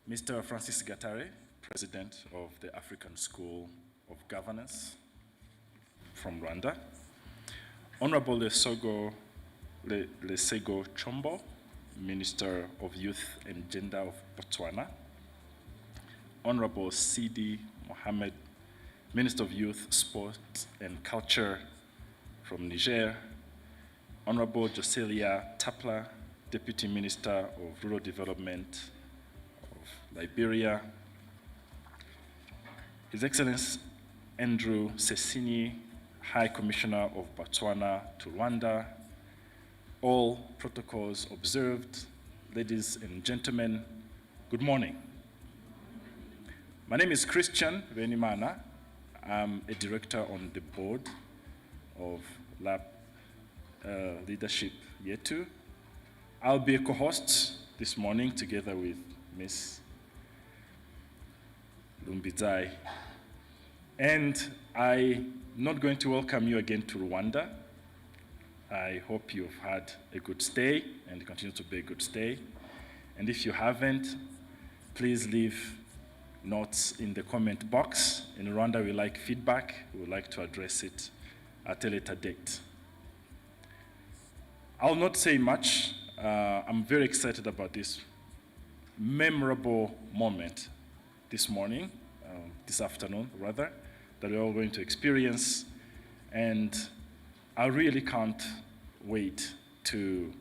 Mr. Francis Gatare, President of the African School of Governance from Rwanda, Honorable Lesego Chombo, Minister of Youth and Gender of Botswana, Honorable Sidi Mohamed, Minister of Youth, Sport and Culture from Niger, Honorable Joselia Tapla, Deputy Minister of Rural Development of Liberia, His Excellency Andrew Sesini, High Commissioner of Botswana to Rwanda, all protocols observed, ladies and gentlemen, good morning. My name is Christian Venimana. I'm a director on the board of Leadership Yetu. I'll be a co-host this morning together with Ms. Lumbizai. And I'm not going to welcome you again to Rwanda. I hope you've had a good stay and continue to be a good stay. And if you haven't, please leave notes in the comment box. In Rwanda, we like feedback. We would like to address it at a later date. I'll not say much. I'm very excited about this memorable moment this morning, this afternoon rather, that we're all going to experience. And I really can't wait to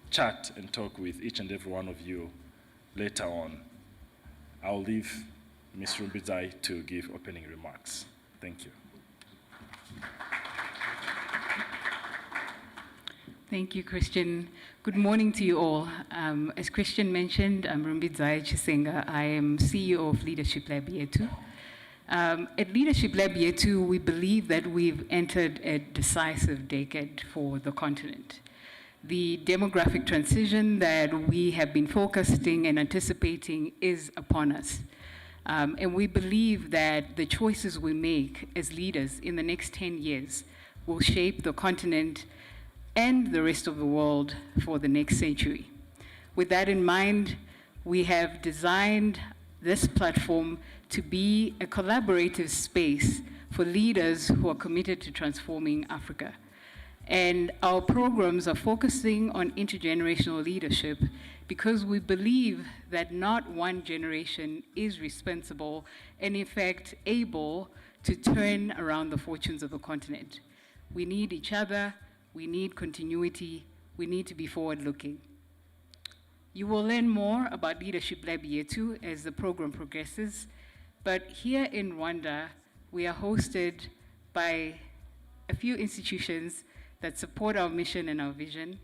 chat and talk with each and every one of you later on. I'll leave Ms. Rumbizai to give opening remarks. Thank you. Thank you, Christian. Good morning to you all. As Christian mentioned, I'm Rumbizai Chisenga. I am CEO of Leadership Lab Yetu. At Leadership Lab Yetu, we believe that we've entered a decisive decade for the continent. The demographic transition that we have been focusing and anticipating is upon us. And we believe that the choices we make as leaders in the next 10 years will shape the continent and the rest of the world for the next century. With that in mind, we have designed this platform to be a collaborative space for leaders who are committed to transforming Africa. And our programs are focusing on intergenerational leadership because we believe that not one generation is responsible and in fact able to turn around the fortunes of the continent. We need each other, we need continuity, we need to be forward-looking. You will learn more about Leadership Lab Yetu as the program progresses, but here in Rwanda, we are hosted by a few institutions that support our mission and our vision.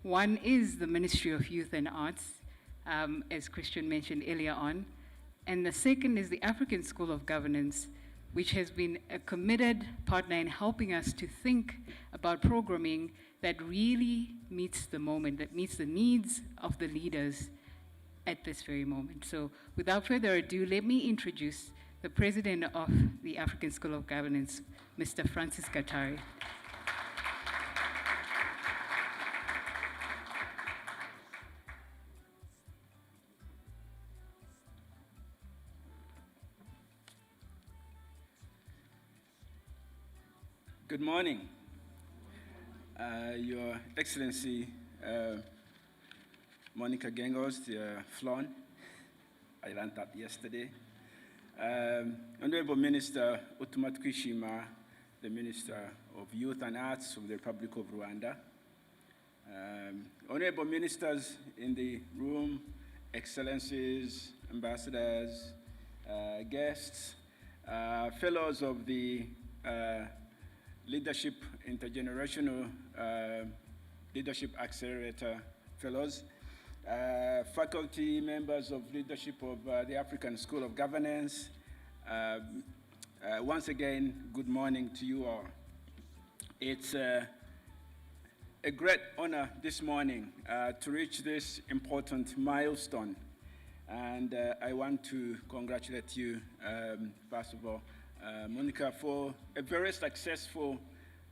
One is the Ministry of Youth and Arts, as Christian mentioned earlier on. And the second is the African School of Governance, which has been a committed partner in helping us to think about programming that really meets the moment, that meets the needs of the leaders at this very moment. So without further ado, let me introduce the President of the African School of Governance, Mr. Francis Gatare. Good morning, Your Excellency Monica Geingob Fellows. I learned that yesterday. Honorable Minister Utumat Kwishima, the Minister of Youth and Arts of the Republic of Rwanda. Honorable Ministers in the room, Excellencies, Ambassadors, guests, Fellows of the Leadership Intergenerational Leadership Accelerator Fellows, faculty members of leadership of the African School of Governance. Once again, good morning to you all. It's a great honor this morning to reach this important milestone. And I want to congratulate you, first of all, Monica, for a very successful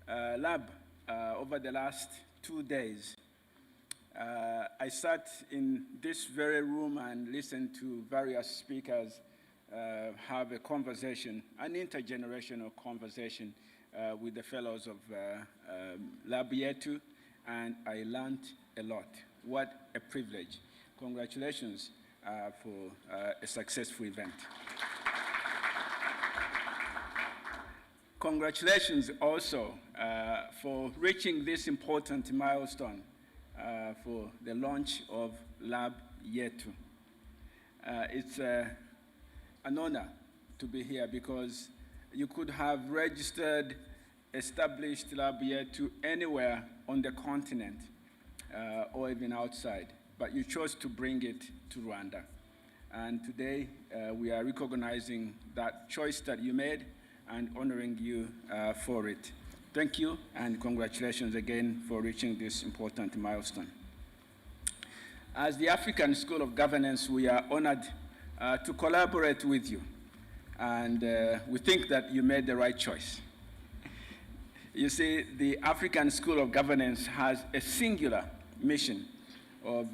lab over the last 2 days. I sat in this very room and listened to various speakers have a conversation, an intergenerational conversation with the fellows of Lab Yetu, and I learned a lot. What a privilege. Congratulations for a successful event. Congratulations also for reaching this important milestone for the launch of Lab Yetu. It's an honor to be here because you could have registered, established Lab Yetu anywhere on the continent or even outside, but you chose to bring it to Rwanda. And today we are recognizing that choice that you made and honoring you for it. Thank you, and congratulations again for reaching this important milestone. As the African School of Governance, we are honored to collaborate with you, and we think that you made the right choice. You see, the African School of Governance has a singular mission of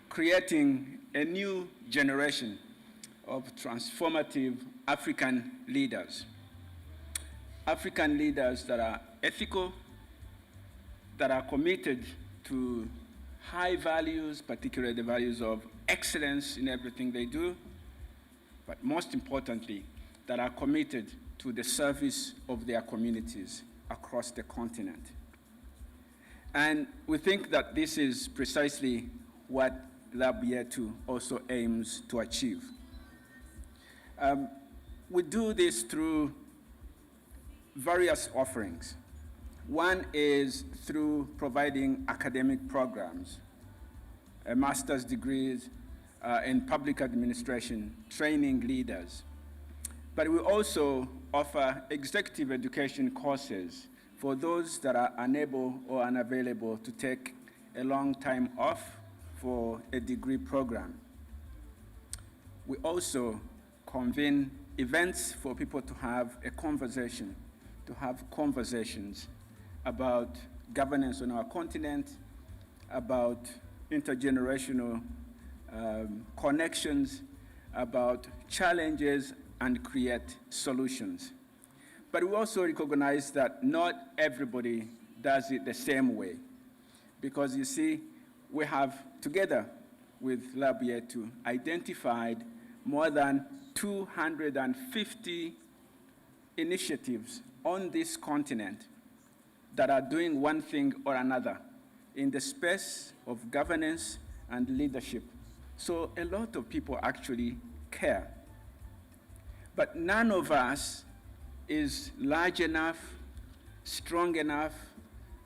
creating a new generation of transformative African leaders. African leaders that are ethical, that are committed to high values, particularly the values of excellence in everything they do, but most importantly, that are committed to the service of their communities across the continent. And we think that this is precisely what Lab Yetu also aims to achieve. We do this through various offerings. One is through providing academic programs, master's degrees in public administration, training leaders. But we also offer executive education courses for those that are unable or unavailable to take a long time off for a degree program. We also convene events for people to have a conversation, to have conversations about governance on our continent, about intergenerational connections, about challenges, and create solutions. But we also recognize that not everybody does it the same way. Because you see, we have, together with Lab Yetu, identified more than 250 initiatives on this continent that are doing one thing or another in the space of governance and leadership. So a lot of people actually care. But none of us is large enough, strong enough,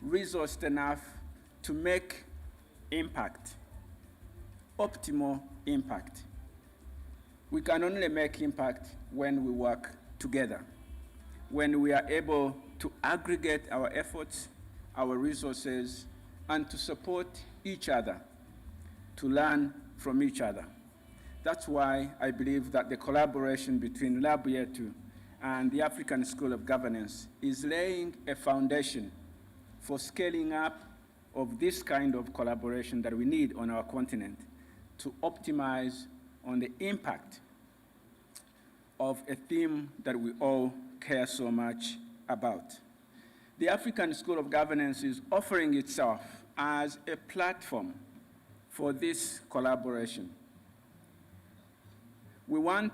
resourced enough to make impact, optimal impact. We can only make impact when we work together, when we are able to aggregate our efforts, our resources, and to support each other, to learn from each other. That's why I believe that the collaboration between Lab Yetu and the African School of Governance is laying a foundation for scaling up of this kind of collaboration that we need on our continent to optimize on the impact of a theme that we all care so much about. The African School of Governance is offering itself as a platform for this collaboration. We want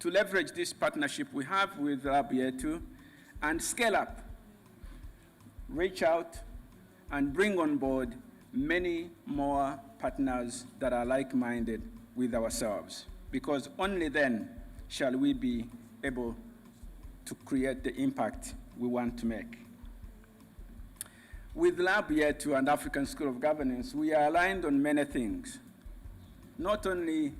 to leverage this partnership we have with Lab Yetu and scale up, reach out, and bring on board many more partners that are like-minded with ourselves, because only then shall we be able to create the impact we want to make. With Lab Yetu and African School of Governance, we are aligned on many things, not only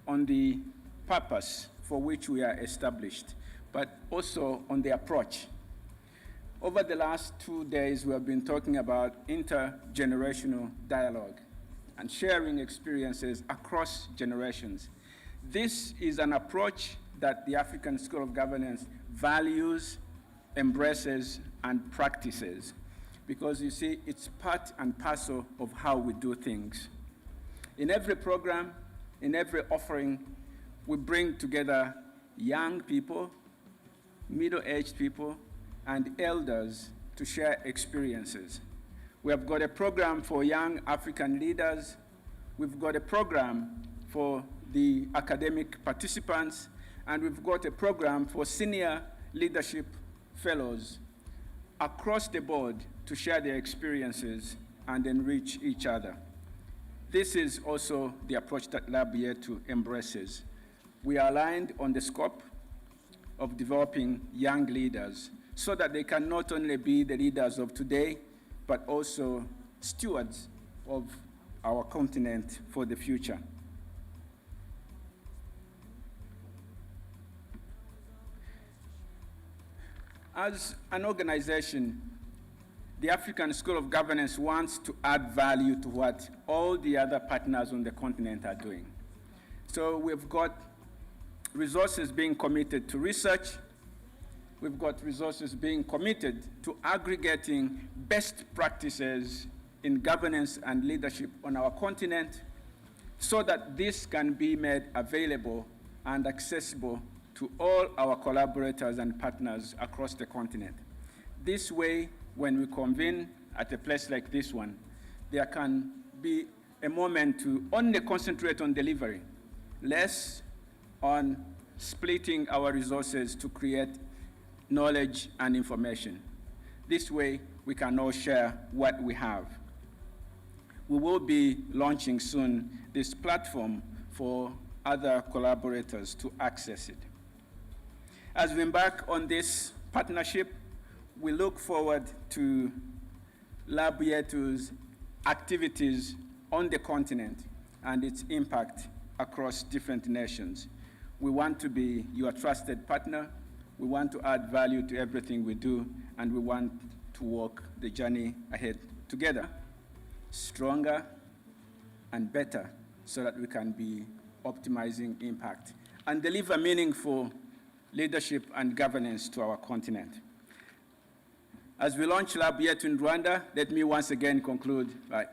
on the purpose for which we are established, but also on the approach. Over the last 2 days, we have been talking about intergenerational dialogue and sharing experiences across generations. This is an approach that the African School of Governance values, embraces, and practices, because you see, it's part and parcel of how we do things. In every program, in every offering, we bring together young people, middle-aged people, and elders to share experiences. We have got a program for young African leaders. We've got a program for the academic participants, and we've got a program for senior leadership fellows across the board to share their experiences and enrich each other. This is also the approach that Lab Yetu embraces. We are aligned on the scope of developing young leaders so that they can not only be the leaders of today, but also stewards of our continent for the future. As an organization, the African School of Governance wants to add value to what all the other partners on the continent are doing. So we've got resources being committed to research. We've got resources being committed to aggregating best practices in governance and leadership on our continent so that this can be made available and accessible to all our collaborators and partners across the continent. This way, when we convene at a place like this one, there can be a moment to only concentrate on delivery, less on splitting our resources to create knowledge and information. This way, we can all share what we have. We will be launching soon this platform for other collaborators to access it. As we embark on this partnership, we look forward to Lab Yetu's activities on the continent and its impact across different nations. We want to be your trusted partner. We want to add value to everything we do, and we want to walk the journey ahead together, stronger and better, so that we can be optimizing impact and deliver meaningful leadership and governance to our continent. As we launch Lab Yetu in Rwanda, let me once again conclude by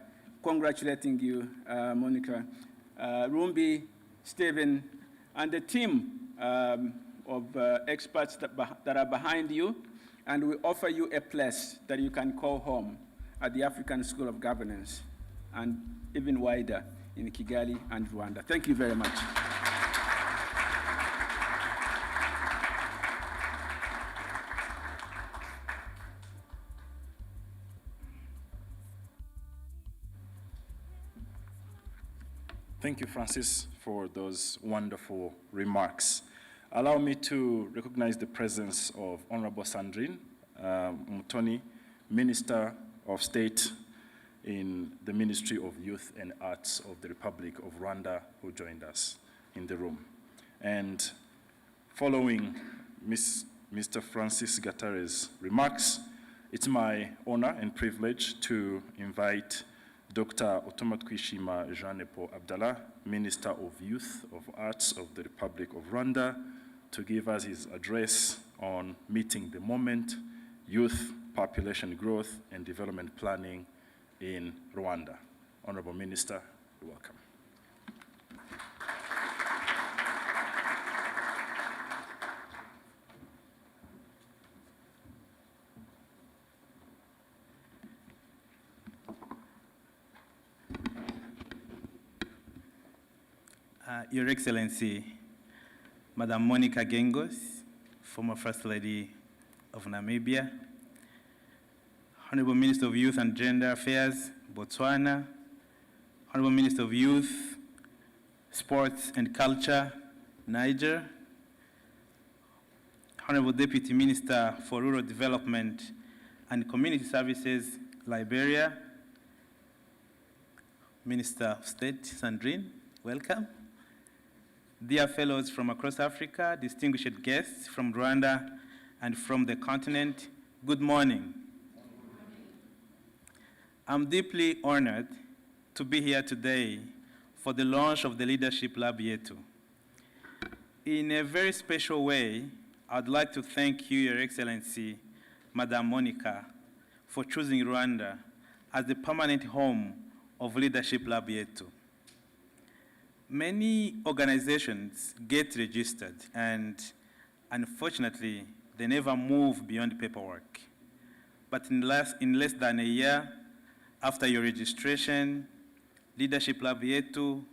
congratulating you, Monica, Rumbi, Stephen, and the team of experts that are behind you, and we offer you a place that you can call home at the African School of Governance, and even wider in Kigali and Rwanda. Thank you very much. Thank you, Francis, for those wonderful remarks. Allow me to recognize the presence of Honorable Sandrine Mutoni, Minister of State in the Ministry of Youth and Arts of the Republic of Rwanda, who joined us in the room. And following Mr. Francis Gatare's remarks, it's my honor and privilege to invite Dr. Otomatwishima Jean-Paul Abdallah, Minister of Youth of Arts of the Republic of Rwanda, to give us his address on meeting the moment, youth population growth and development planning in Rwanda. Honorable Minister, you're welcome. Your Excellency, Madam Monica Gengos, former First Lady of Namibia, Honorable Minister of Youth and Gender Affairs, Botswana, Honorable Minister of Youth, Sports and Culture, Niger, Honorable Deputy Minister for Rural Development and Community Services, Liberia, Minister of State, Sandrine, welcome. Dear fellows from across Africa, distinguished guests from Rwanda and from the continent, good morning. I'm deeply honored to be here today for the launch of the Leadership Lab Yetu. In a very special way, I'd like to thank you, Your Excellency, Madam Monica, for choosing Rwanda as the permanent home of Leadership Lab Yetu. Many organizations get registered, and unfortunately, they never move beyond paperwork. But in less than a year after your registration, Leadership Lab Yetu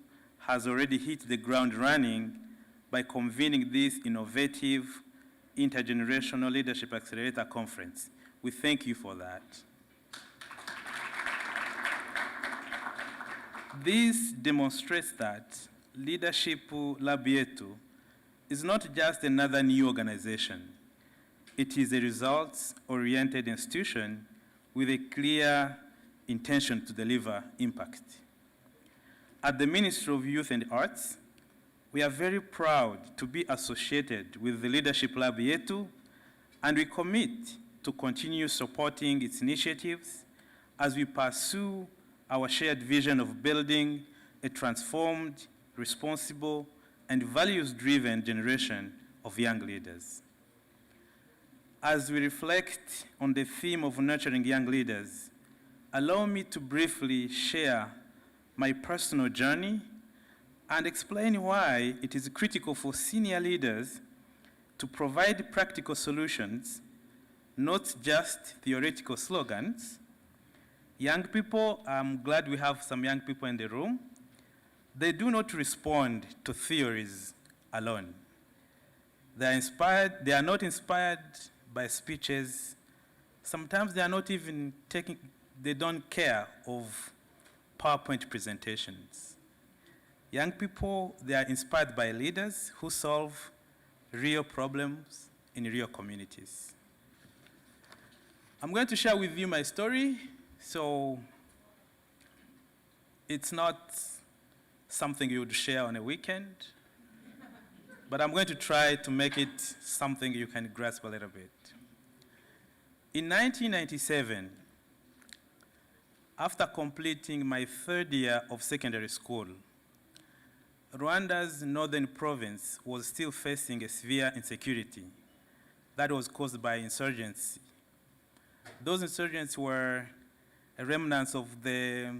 has already hit the ground running by convening this innovative Intergenerational Leadership Accelerator conference. We thank you for that. This demonstrates that Leadership Lab Yetu is not just another new organization. It is a results-oriented institution with a clear intention to deliver impact. At the Ministry of Youth and Arts, we are very proud to be associated with the Leadership Lab Yetu, and we commit to continue supporting its initiatives as we pursue our shared vision of building a transformed, responsible, and values-driven generation of young leaders. As we reflect on the theme of nurturing young leaders, allow me to briefly share my personal journey and explain why it is critical for senior leaders to provide practical solutions, not just theoretical slogans. Young people, I'm glad we have some young people in the room. They do not respond to theories alone. They are not inspired by speeches. Sometimes they are not even they don't care of PowerPoint presentations. Young people, they are inspired by leaders who solve real problems in real communities. I'm going to share with you my story. So it's not something you would share on a weekend, but I'm going to try to make it something you can grasp a little bit. In 1997, after completing my third year of secondary school, Rwanda's northern province was still facing a severe insecurity that was caused by insurgency. Those insurgents were remnants of the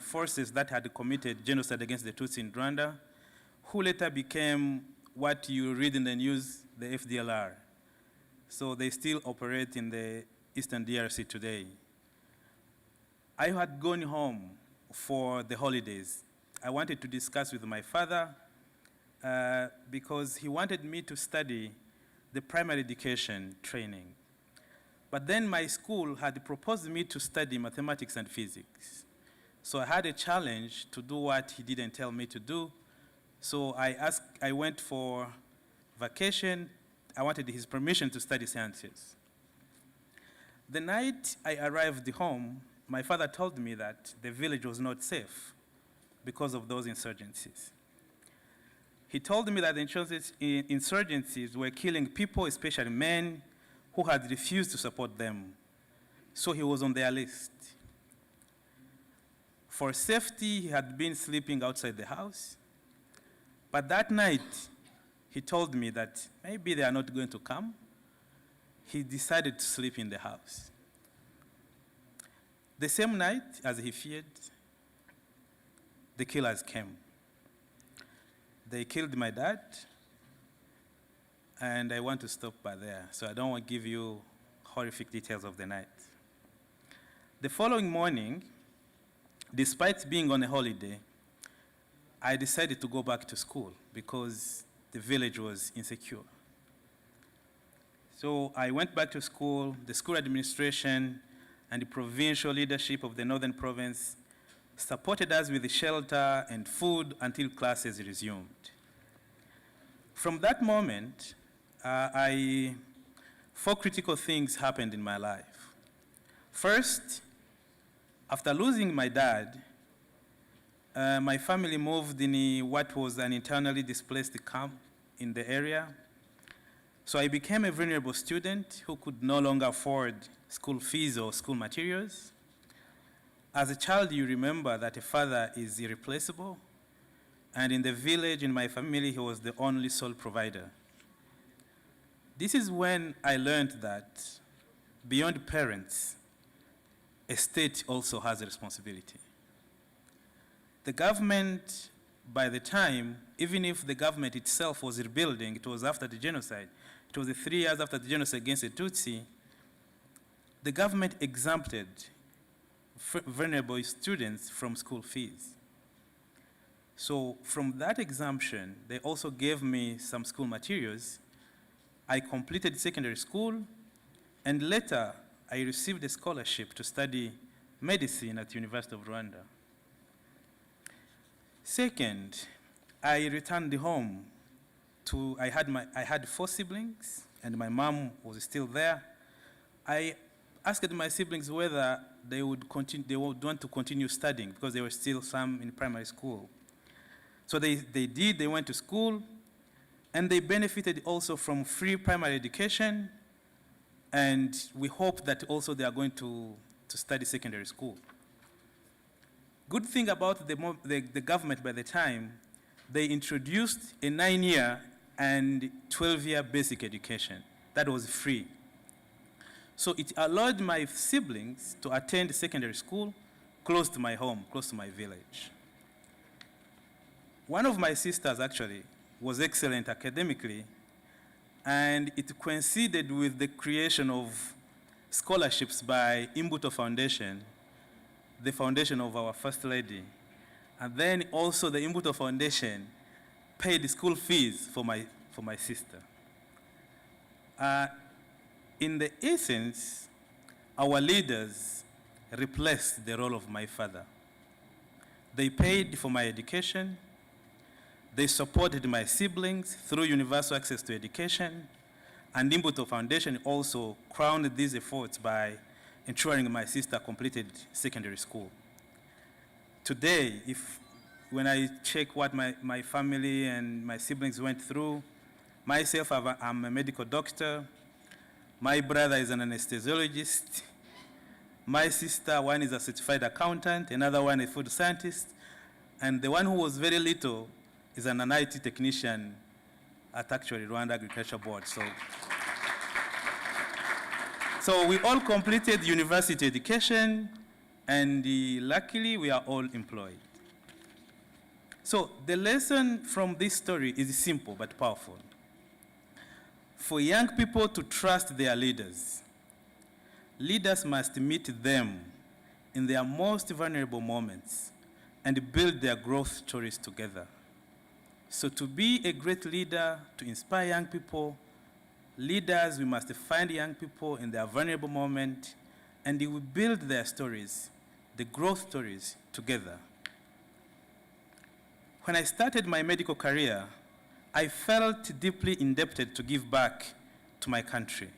forces that had committed genocide against the Tutsi in Rwanda, who later became what you read in the news, the FDLR. So they still operate in the Eastern DRC today. I had gone home for the holidays. I wanted to discuss with my father because he wanted me to study the primary education training. But then my school had proposed me to study mathematics and physics. So I had a challenge to do what he didn't tell me to do. So I went for vacation. I wanted his permission to study sciences. The night I arrived home, my father told me that the village was not safe because of those insurgencies. He told me that the insurgencies were killing people, especially men, who had refused to support them. So he was on their list. For safety, he had been sleeping outside the house. But that night, he told me that maybe they are not going to come. He decided to sleep in the house. The same night, as he feared, the killers came. They killed my dad, and I want to stop by there, so I don't want to give you horrific details of the night. The following morning, despite being on a holiday, I decided to go back to school because the village was insecure. So I went back to school. The school administration and the provincial leadership of the northern province supported us with the shelter and food until classes resumed. From that moment, four critical things happened in my life. First, after losing my dad, my family moved in what was an internally displaced camp in the area. So I became a vulnerable student who could no longer afford school fees or school materials. As a child, you remember that a father is irreplaceable. And in the village, in my family, he was the only sole provider. This is when I learned that beyond parents, a state also has a responsibility. The government, by the time, even if the government itself was rebuilding, it was after the genocide, it was 3 years after the genocide against the Tutsi, the government exempted vulnerable students from school fees. So from that exemption, they also gave me some school materials. I completed secondary school, and later I received a scholarship to study medicine at the University of Rwanda. Second, I returned home I had 4 siblings, and my mom was still there. I asked my siblings whether they would want to continue studying because there were still some in primary school. So they did, they went to school, and they benefited also from free primary education, and we hope that also they are going to study secondary school. Good thing about the government by the time, they introduced a 9-year and 12-year basic education that was free. So it allowed my siblings to attend secondary school close to my home, close to my village. One of my sisters actually was excellent academically, and it coincided with the creation of scholarships by Imbuto Foundation, the foundation of our First Lady. And then also the Imbuto Foundation paid the school fees for my sister. In the essence, our leaders replaced the role of my father. They paid for my education. They supported my siblings through universal access to education. And Imbuto Foundation also crowned these efforts by ensuring my sister completed secondary school. Today, when I check what my family and my siblings went through, myself, I'm a medical doctor. My brother is an anesthesiologist. My sister, one is a certified accountant, another one a food scientist, and the one who was very little is an IT technician at actually Rwanda Agriculture Board. So we all completed university education, and luckily we are all employed. So the lesson from this story is simple but powerful. For young people to trust their leaders, leaders must meet them in their most vulnerable moments and build their growth stories together. So to be a great leader, to inspire young people, leaders, we must find young people in their vulnerable moment, and we build their stories, the growth stories, together. When I started my medical career, I felt deeply indebted to give back to my country.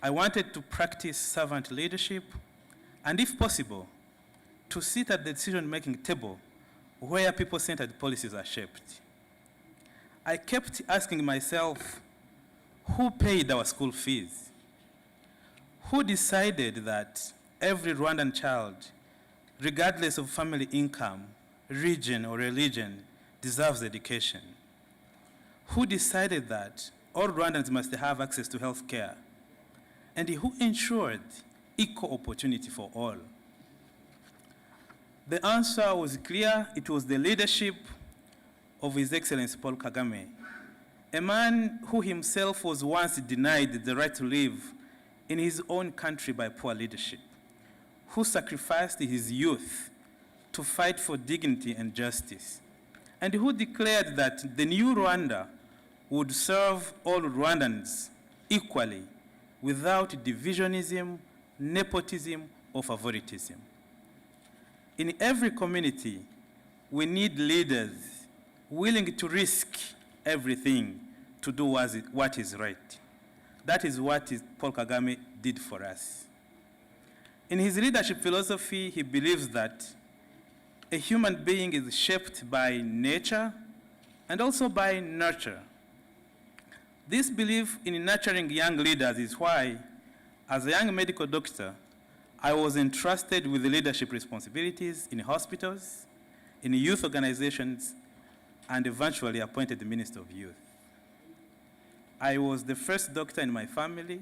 I wanted to practice servant leadership, and if possible, to sit at the decision-making table where people-centered policies are shaped. I kept asking myself, who paid our school fees? Who decided that every Rwandan child, regardless of family income, region, or religion, deserves education? Who decided that all Rwandans must have access to health care? And who ensured equal opportunity for all? The answer was clear. It was the leadership of His Excellency Paul Kagame, a man who himself was once denied the right to live in his own country by poor leadership, who sacrificed his youth to fight for dignity and justice, and who declared that the new Rwanda would serve all Rwandans equally without divisionism, nepotism, or favoritism. In every community, we need leaders willing to risk everything to do what is right. That is what Paul Kagame did for us. In his leadership philosophy, he believes that a human being is shaped by nature and also by nurture. This belief in nurturing young leaders is why, as a young medical doctor, I was entrusted with the leadership responsibilities in hospitals, in youth organizations, and eventually appointed the Minister of Youth. I was the first doctor in my family.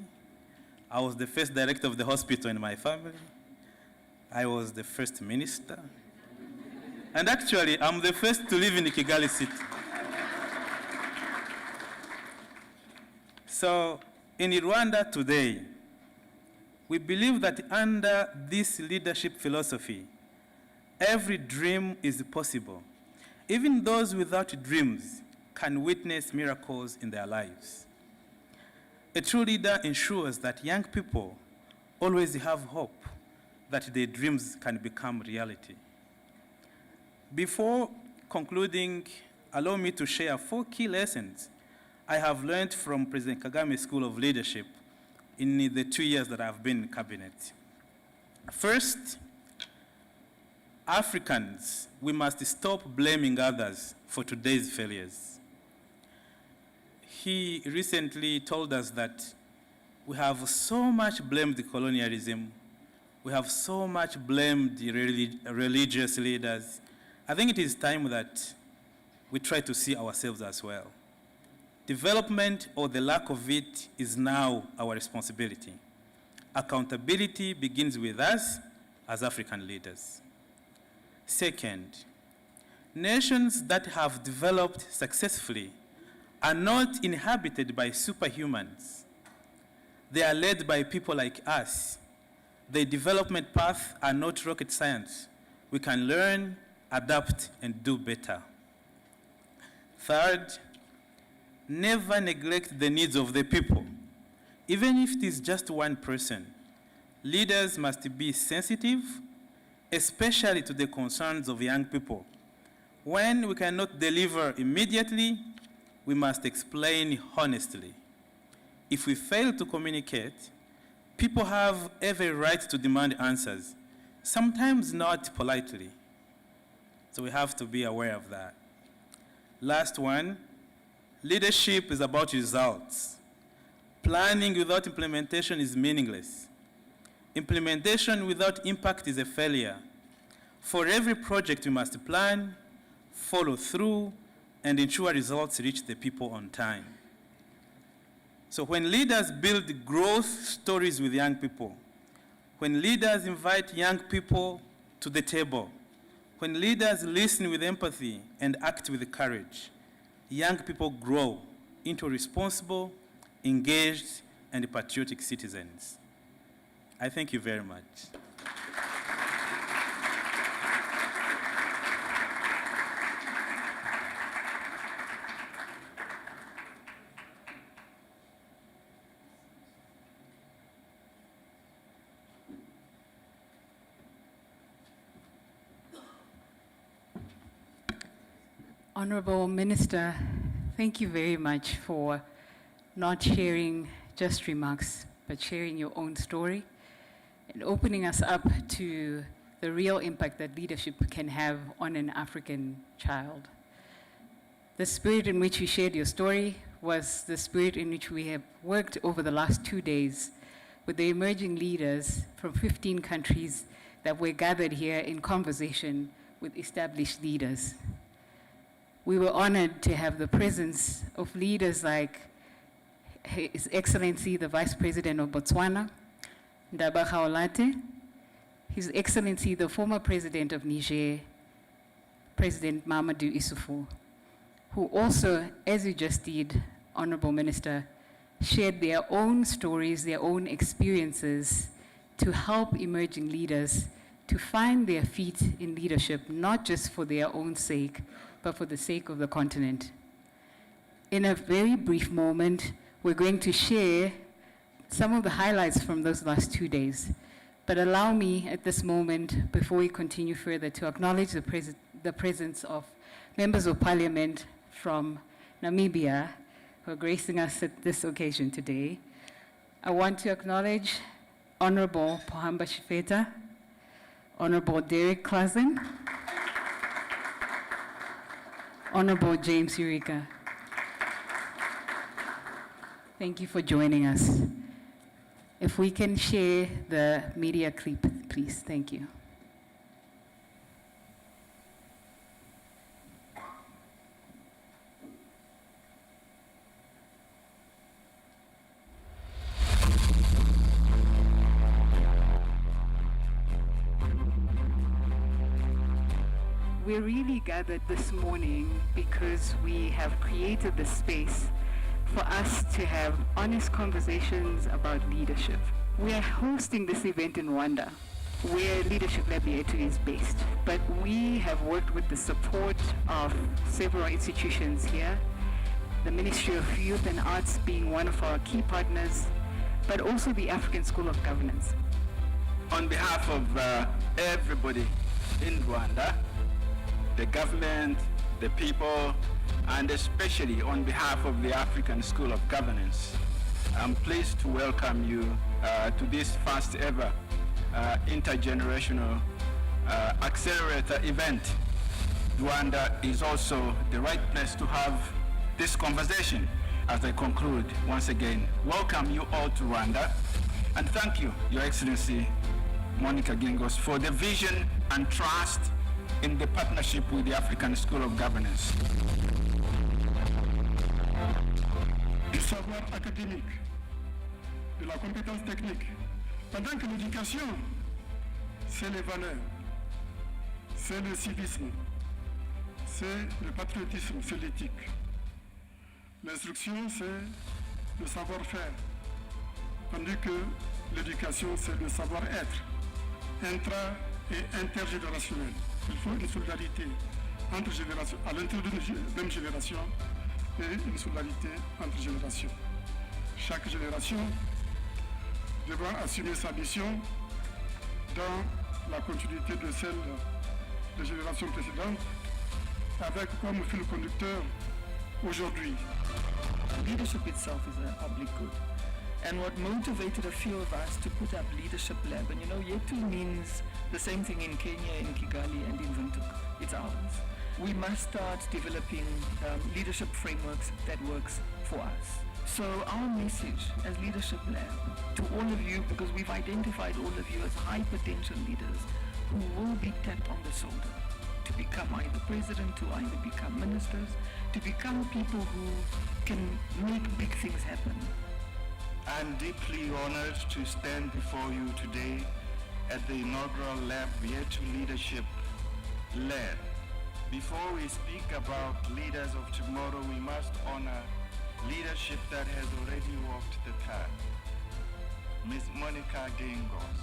I was the first director of the hospital in my family. I was the first minister. And actually, I'm the first to live in the Kigali city. So, in Rwanda today, we believe that under this leadership philosophy, every dream is possible. Even those without dreams can witness miracles in their lives. A true leader ensures that young people always have hope that their dreams can become reality. Before concluding, allow me to share 4 key lessons I have learned from President Kagame's School of Leadership in the 2 years that I've been in cabinet. First, Africans, we must stop blaming others for today's failures. He recently told us that we have so much blamed colonialism, we have so much blamed the religious leaders. I think it is time that we try to see ourselves as well. Development or the lack of it is now our responsibility. Accountability begins with us as African leaders. Second, nations that have developed successfully are not inhabited by superhumans. They are led by people like us. Their development paths are not rocket science. We can learn, adapt, and do better. Third, never neglect the needs of the people. Even if it is just one person, leaders must be sensitive, especially to the concerns of young people. When we cannot deliver immediately, we must explain honestly. If we fail to communicate, people have every right to demand answers, sometimes not politely. So we have to be aware of that. Last one, leadership is about results. Planning without implementation is meaningless. Implementation without impact is a failure. For every project, we must plan, follow through, and ensure results reach the people on time. So when leaders build growth stories with young people, when leaders invite young people to the table, when leaders listen with empathy and act with courage, young people grow into responsible, engaged, and patriotic citizens. I thank you very much. Honorable Minister, thank you very much for not sharing just remarks, but sharing your own story and opening us up to the real impact that leadership can have on an African child. The spirit in which you shared your story was the spirit in which we have worked over the last 2 days with the emerging leaders from 15 countries that were gathered here in conversation with established leaders. We were honored to have the presence of leaders like His Excellency, the Vice President of Botswana, Ndaba Kgaolate, His Excellency, the former President of Niger, President Mamadou Issoufou, who also, as you just did, Honorable Minister, shared their own stories, their own experiences to help emerging leaders to find their feet in leadership, not just for their own sake, but for the sake of the continent. In a very brief moment, we're going to share some of the highlights from those last 2 days. But allow me at this moment, before we continue further, to acknowledge the presence of members of parliament from Namibia who are gracing us at this occasion today. I want to acknowledge Honorable Pohamba Shifeta, Honorable Derek Claassen, Honorable James Eureka. Thank you for joining us. If we can share the media clip, please. Thank you. we're really gathered this morning because we have created the space for us to have honest conversations about leadership. We are hosting this event in Rwanda, where Leadership Lab Yetu is based. But we have worked with the support of several institutions here, the Ministry of Youth and Arts being one of our key partners, but also the African School of Governance. On behalf of everybody in Rwanda, the government, the people, and especially on behalf of the African School of Governance, I'm pleased to welcome you to this first ever Intergenerational Accelerator event. Rwanda is also the right place to have this conversation. As I conclude, once again, welcome you all to Rwanda, and thank you, Your Excellency Monica Gingos, for the vision and trust in the partnership with the African School of Governance. Du savoir académique, de la compétence technique, pendant que l'éducation, c'est les valeurs, c'est le civisme, c'est le patriotisme, c'est l'éthique. L'instruction, c'est le savoir-faire, tandis que l'éducation, c'est le savoir-être, intra- et intergénérationnel. Il faut une solidarité entre générations, à l'intérieur d'une même génération, et une solidarité entre générations. Chaque génération devra assumer sa mission dans la continuité de celle des générations précédentes, avec comme fil conducteur aujourd'hui. Leadership itself is a public good. And what motivated a few of us to put up Leadership Lab, and Yetu means the same thing in Kenya, in Kigali, and in Windhoek. It's ours. We must start developing leadership frameworks that works for us. So our message as Leadership Lab to all of you, because we've identified all of you as high potential leaders who will be tapped on the shoulder to become either president, to either become ministers, to become people who can make big things happen. I'm deeply honored to stand before you today at the inaugural Lab Yetu Leadership Lab. Before we speak about leaders of tomorrow, we must honor leadership that has already walked the path. Miss Monica Geingob.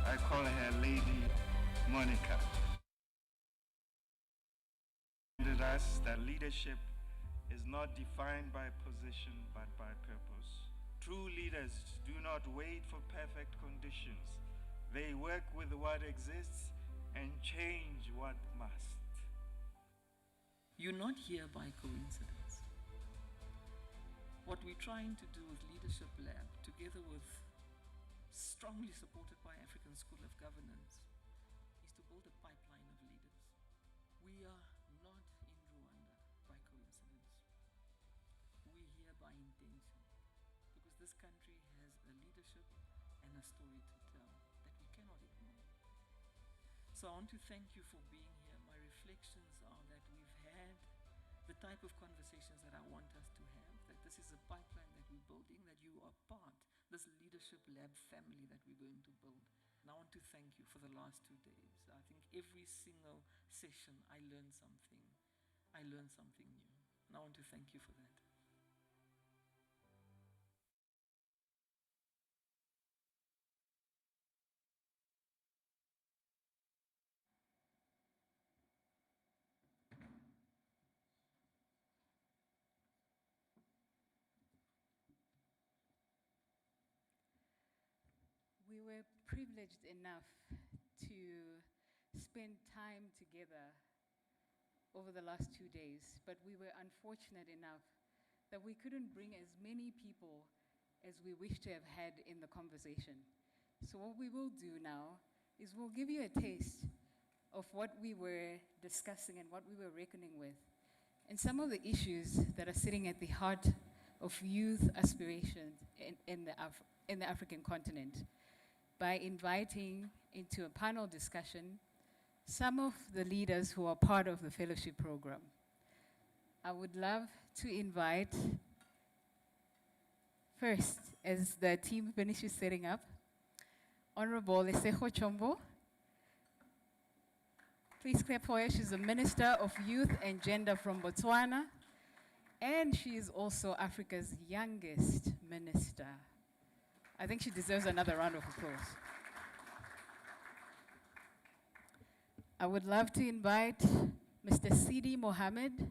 I call her Lady Monica. Reminded us that leadership is not defined by position but by purpose. True leaders do not wait for perfect conditions. They work with what exists and change what must. You're not here by coincidence. What we're trying to do with Leadership Lab, together with strongly supported by African School of Governance, is to build a pipeline of leaders. We are not in Rwanda by coincidence. We're here by intention, because this country has a leadership and a story to tell that we cannot ignore. So I want to thank you for being here. My reflections are that we've had the type of conversations that I want us to have, that this is a pipeline that we're building, that you are part, this Leadership Lab family that we're going to build. And I want to thank you for the last 2 days. I think every single session I learned something. I learned something new. And I want to thank you for that. We were privileged enough to spend time together over the last 2 days, but we were unfortunate enough that we couldn't bring as many people as we wish to have had in the conversation. So what we will do now is we'll give you a taste of what we were discussing and what we were reckoning with, and some of the issues that are sitting at the heart of youth aspirations in the African continent, by inviting into a panel discussion some of the leaders who are part of the fellowship program. I would love to invite, first, as the team finishes setting up, Honorable Esejo Chombo. Please clap for her. She's the Minister of Youth and Gender from Botswana, and she is also Africa's youngest minister. I think she deserves another round of applause. I would love to invite Mr. Sidi Mohammed,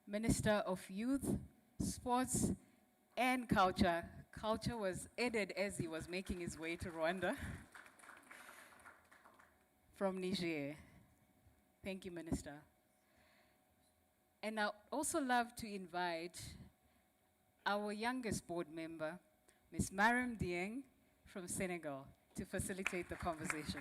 Minister of Youth, Sports, and Culture. Culture was added as he was making his way to Rwanda from Niger. Thank you, Minister. And I'd also love to invite our youngest board member, Ms. Mariam Dieng from Senegal, to facilitate the conversation.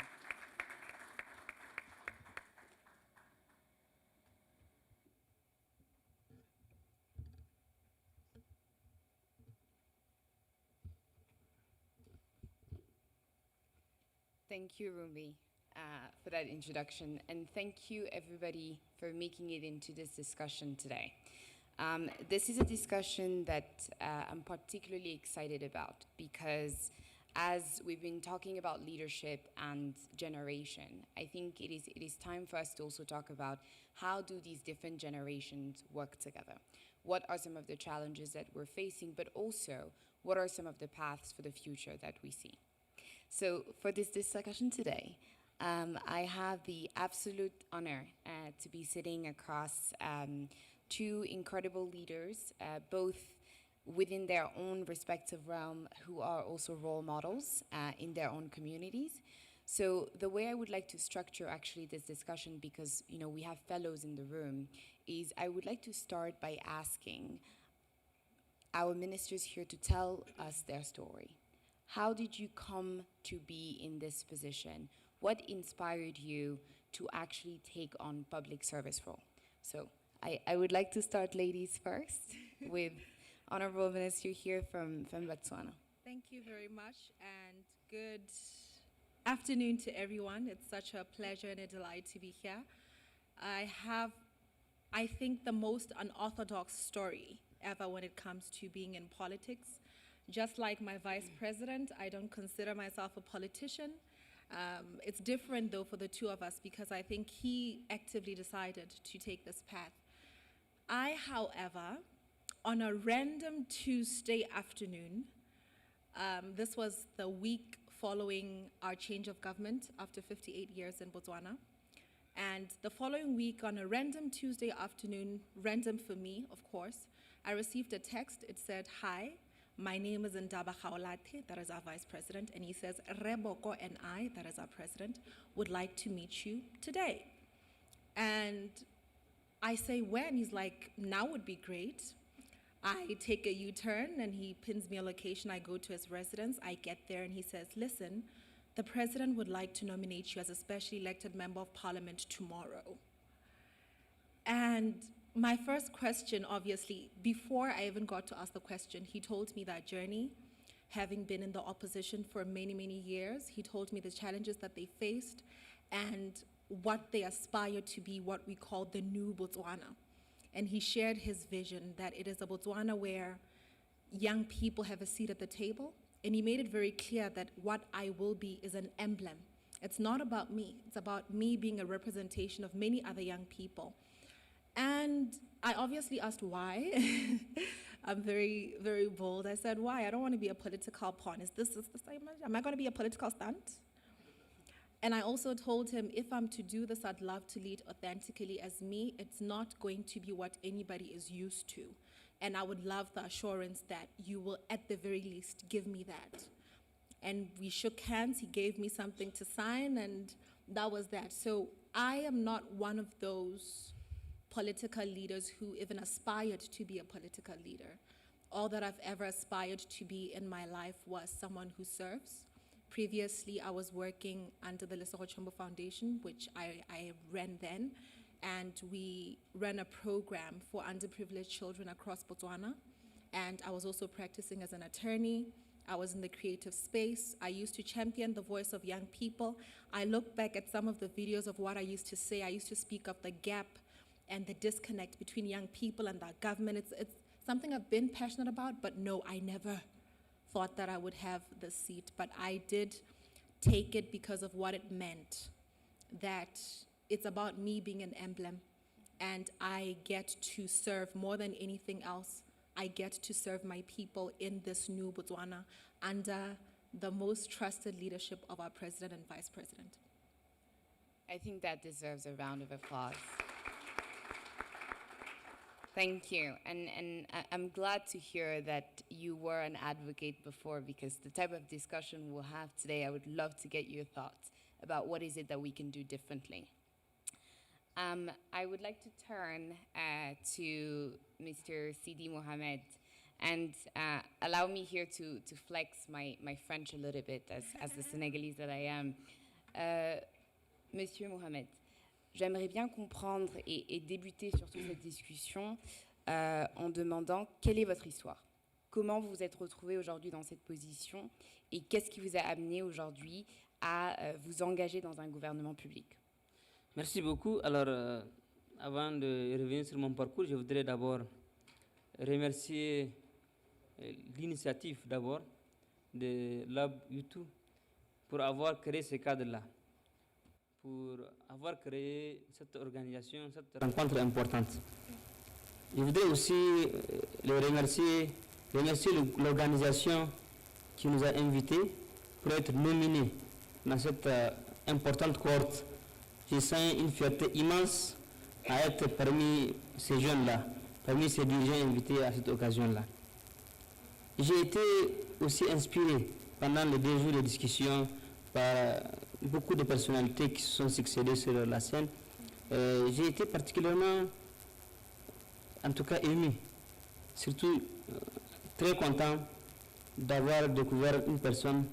Thank you, Rumi, for that introduction, and thank you, everybody, for making it into this discussion today. This is a discussion that I'm particularly excited about because as we've been talking about leadership and generation, I think it is time for us to also talk about how do these different generations work together? What are some of the challenges that we're facing, but also what are some of the paths for the future that we see? So for this discussion today, I have the absolute honor to be sitting across two incredible leaders, both within their own respective realm, who are also role models in their own communities. So the way I would like to structure actually this discussion, because we have fellows in the room, is I would like to start by asking our ministers here to tell us their story. How did you come to be in this position? What inspired you to actually take on public service role? So I would like to start, ladies, first, with Honorable Minister here from Botswana. Thank you very much, and good afternoon to everyone. It's such a pleasure and a delight to be here. I have, I think, the most unorthodox story ever when it comes to being in politics. Just like my vice president, I don't consider myself a politician. It's different, though, for the two of us, because I think he actively decided to take this path. I, however, on a random Tuesday afternoon, this was the week following our change of government after 58 years in Botswana. And the following week, on a random Tuesday afternoon, random for me, of course, I received a text. It said, "Hi, my name is Ndaba Khaolate," that is our vice president, and he says, "Reboko and I," that is our president, "would like to meet you today." And I say, when? He's like, now would be great. I take a U-turn and he pins me a location. I go to his residence. I get there and he says, "Listen, the president would like to nominate you as a specially elected member of parliament tomorrow." And my first question, obviously, before I even got to ask the question, he told me that journey, having been in the opposition for many, many years. He told me the challenges that they faced and what they aspire to be, what we call the new Botswana. And he shared his vision that it is a Botswana where young people have a seat at the table. And he made it very clear that what I will be is an emblem. It's not about me. It's about me being a representation of many other young people. And I obviously asked why. I'm very, very bold. I said, why? I don't want to be a political pawn. Is this am I going to be a political stunt? And I also told him, if I'm to do this, I'd love to lead authentically as me. It's not going to be what anybody is used to. And I would love the assurance that you will, at the very least, give me that. And we shook hands. He gave me something to sign, and that was that. So I am not one of those political leaders who even aspired to be a political leader. All that I've ever aspired to be in my life was someone who serves. Previously, I was working under the Lesotho Chombo Foundation, which I ran then, and we ran a program for underprivileged children across Botswana. And I was also practicing as an attorney. I was in the creative space. I used to champion the voice of young people. I look back at some of the videos of what I used to say. I used to speak of the gap and the disconnect between young people and our government. It's something I've been passionate about, but no, I never thought that I would have the seat. But I did take it because of what it meant, that it's about me being an emblem, and I get to serve more than anything else. I get to serve my people in this new Botswana under the most trusted leadership of our president and vice president. I think that deserves a round of applause. Thank you. And I'm glad to hear that you were an advocate before, because the type of discussion we'll have today, I would love to get your thoughts about what is it that we can do differently. I would like to turn to Mr. Sidi Mohamed, and allow me here to flex my French a little bit as the Senegalese that I am. Monsieur Mohamed, j'aimerais bien comprendre et débuter surtout cette discussion en demandant quelle est votre histoire. Comment vous vous êtes retrouvé aujourd'hui dans cette position et qu'est-ce qui vous a amené aujourd'hui à vous engager dans un gouvernement public? Merci beaucoup. Alors, avant de revenir sur mon parcours, je voudrais d'abord remercier l'initiative d'abord de Lab Yetu pour avoir créé ce cadre-là, pour avoir créé cette organisation, cette rencontre importante. Je voudrais aussi remercier l'organisation qui nous a invités pour être nominés dans cette importante cohorte. Je sens une fierté immense à être parmi ces jeunes-là, parmi ces dirigeants invités à cette occasion-là. J'ai été aussi inspiré pendant les 2 jours de discussion par beaucoup de personnalités qui se sont succédées sur la scène. J'ai été particulièrement, en tout cas, ému, surtout très content d'avoir découvert une personne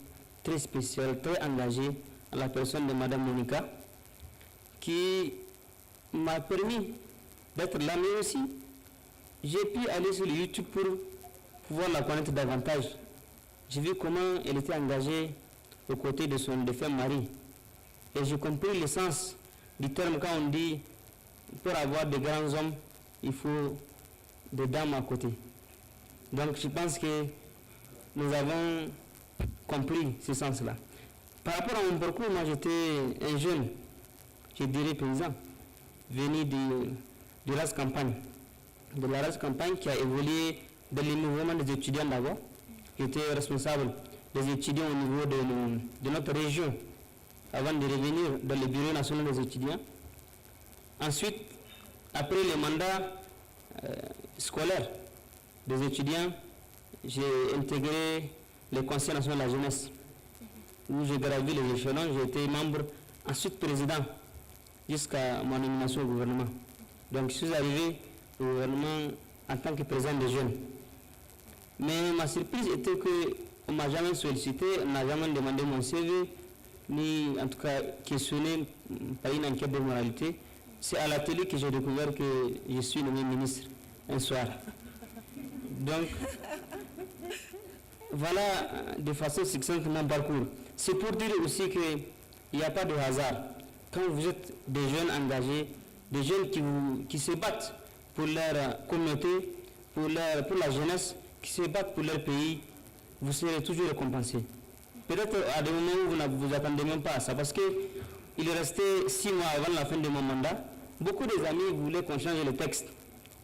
très spéciale, très engagée, à la personne de Madame Monica, qui m'a permis d'être là, mais aussi j'ai pu aller sur le YouTube pour pouvoir la connaître davantage. J'ai vu comment elle était engagée aux côtés de son défunt mari. Et j'ai compris le sens du terme quand on dit pour avoir de grands hommes, il faut des dames à côté. Donc je pense que nous avons compris ce sens-là. Par rapport à mon parcours, moi j'étais un jeune, je dirais paysan, venu de la race campagne. De la race campagne qui a évolué dans les mouvements des étudiants d'abord. J'étais responsable des étudiants au niveau de notre région avant de revenir dans le bureau national des étudiants. Ensuite, après le mandat scolaire des étudiants, j'ai intégré le Conseil national de la jeunesse, où j'ai gravi les échelons. J'ai été membre, ensuite président, jusqu'à mon nomination au gouvernement. Donc je suis arrivé au gouvernement en tant que président des jeunes. Mais ma surprise était qu'on ne m'a jamais sollicité, on n'a jamais demandé mon CV, ni en tout cas questionné par une enquête de moralité. C'est à la télé que j'ai découvert que je suis nommé ministre un soir. Donc, voilà de façon succincte mon parcours. C'est pour dire aussi qu'il n'y a pas de hasard. Quand vous êtes des jeunes engagés, des jeunes qui se battent pour leur communauté, pour la jeunesse, qui se battent pour leur pays, vous serez toujours récompensés. Peut-être à des moments où vous ne vous attendez même pas à ça, parce qu'il restait 6 mois avant la fin de mon mandat. Beaucoup des amis voulaient qu'on change le texte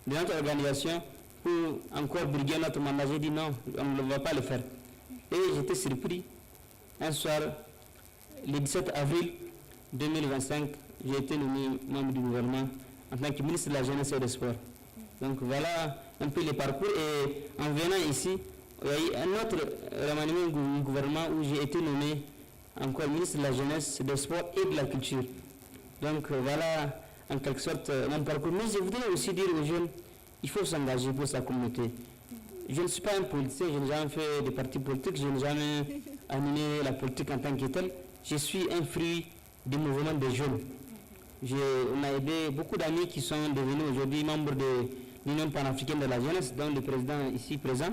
de notre organisation pour encore briguer notre mandat. J'ai dit non, on ne va pas le faire. Et j'étais surpris. Un soir, le 17 avril 2025, j'ai été nommé membre du gouvernement en tant que ministre de la Jeunesse et des Sports. Donc voilà un peu le parcours. Et en venant ici, il y a eu un autre remaniement du gouvernement où j'ai été nommé encore ministre de la Jeunesse, des Sports et de la Culture. Donc voilà en quelque sorte mon parcours. Mais je voudrais aussi dire aux jeunes, il faut s'engager pour sa communauté. Je ne suis pas un politicien, je n'ai jamais fait de parti politique, je n'ai jamais animé la politique en tant que tel. Je suis un fruit du mouvement des jeunes. On a aidé beaucoup d'amis qui sont devenus aujourd'hui membres de l'Union panafricaine de la jeunesse, dont le président ici présent,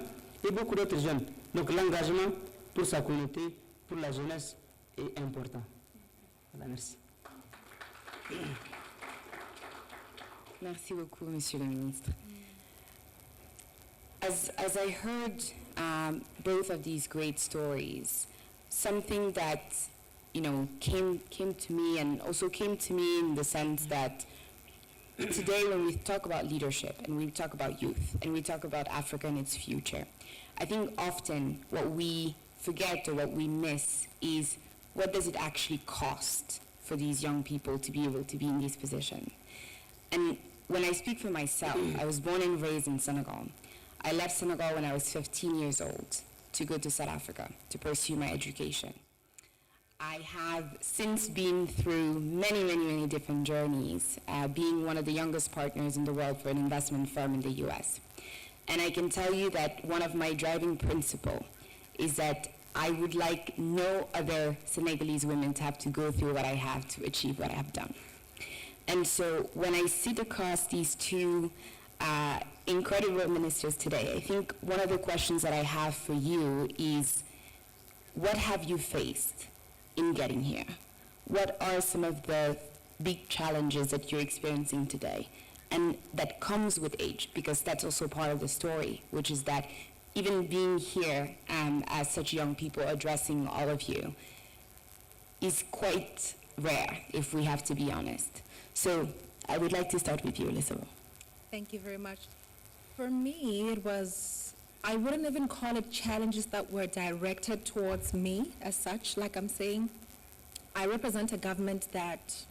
et beaucoup d'autres jeunes. Donc l'engagement pour sa communauté, pour la jeunesse, est important. Voilà, merci. Merci beaucoup, Monsieur le Ministre. As I heard both of these great stories, something that came to me, and also came to me in the sense that today when we talk about leadership and we talk about youth and we talk about Africa and its future, I think often what we forget or what we miss is what does it actually cost for these young people to be able to be in these positions. And when I speak for myself, I was born and raised in Senegal. I left Senegal when I was 15 years old to go to South Africa to pursue my education. I have since been through many, many, many different journeys, being one of the youngest partners in the world for an investment firm in the US. And I can tell you that one of my driving principles is that I would like no other Senegalese women to have to go through what I have to achieve what I have done. And so when I sit across these two incredible ministers today, I think one of the questions that I have for you is, what have you faced in getting here? What are some of the big challenges that you're experiencing today? And that comes with age, because that's also part of the story, which is that even being here as such young people addressing all of you is quite rare, if we have to be honest. So I would like to start with you, Elizabeth. Thank you very much. For me, it was, I wouldn't even call it challenges that were directed towards me as such. Like I'm saying, I represent a government that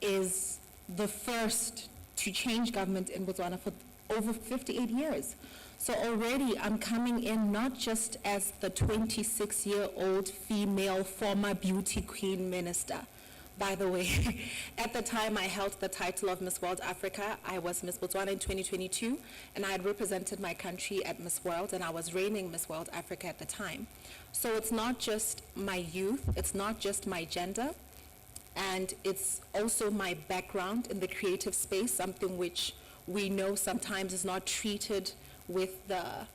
is the first to change government in Botswana for over 58 years. So already I'm coming in not just as the 26-year-old female former beauty queen minister. By the way, at the time I held the title of Miss World Africa. I was Miss Botswana in 2022, and I had represented my country at Miss World, and I was reigning Miss World Africa at the time. So it's not just my youth, it's not just my gender, and it's also my background in the creative space, something which we know sometimes is not treated with the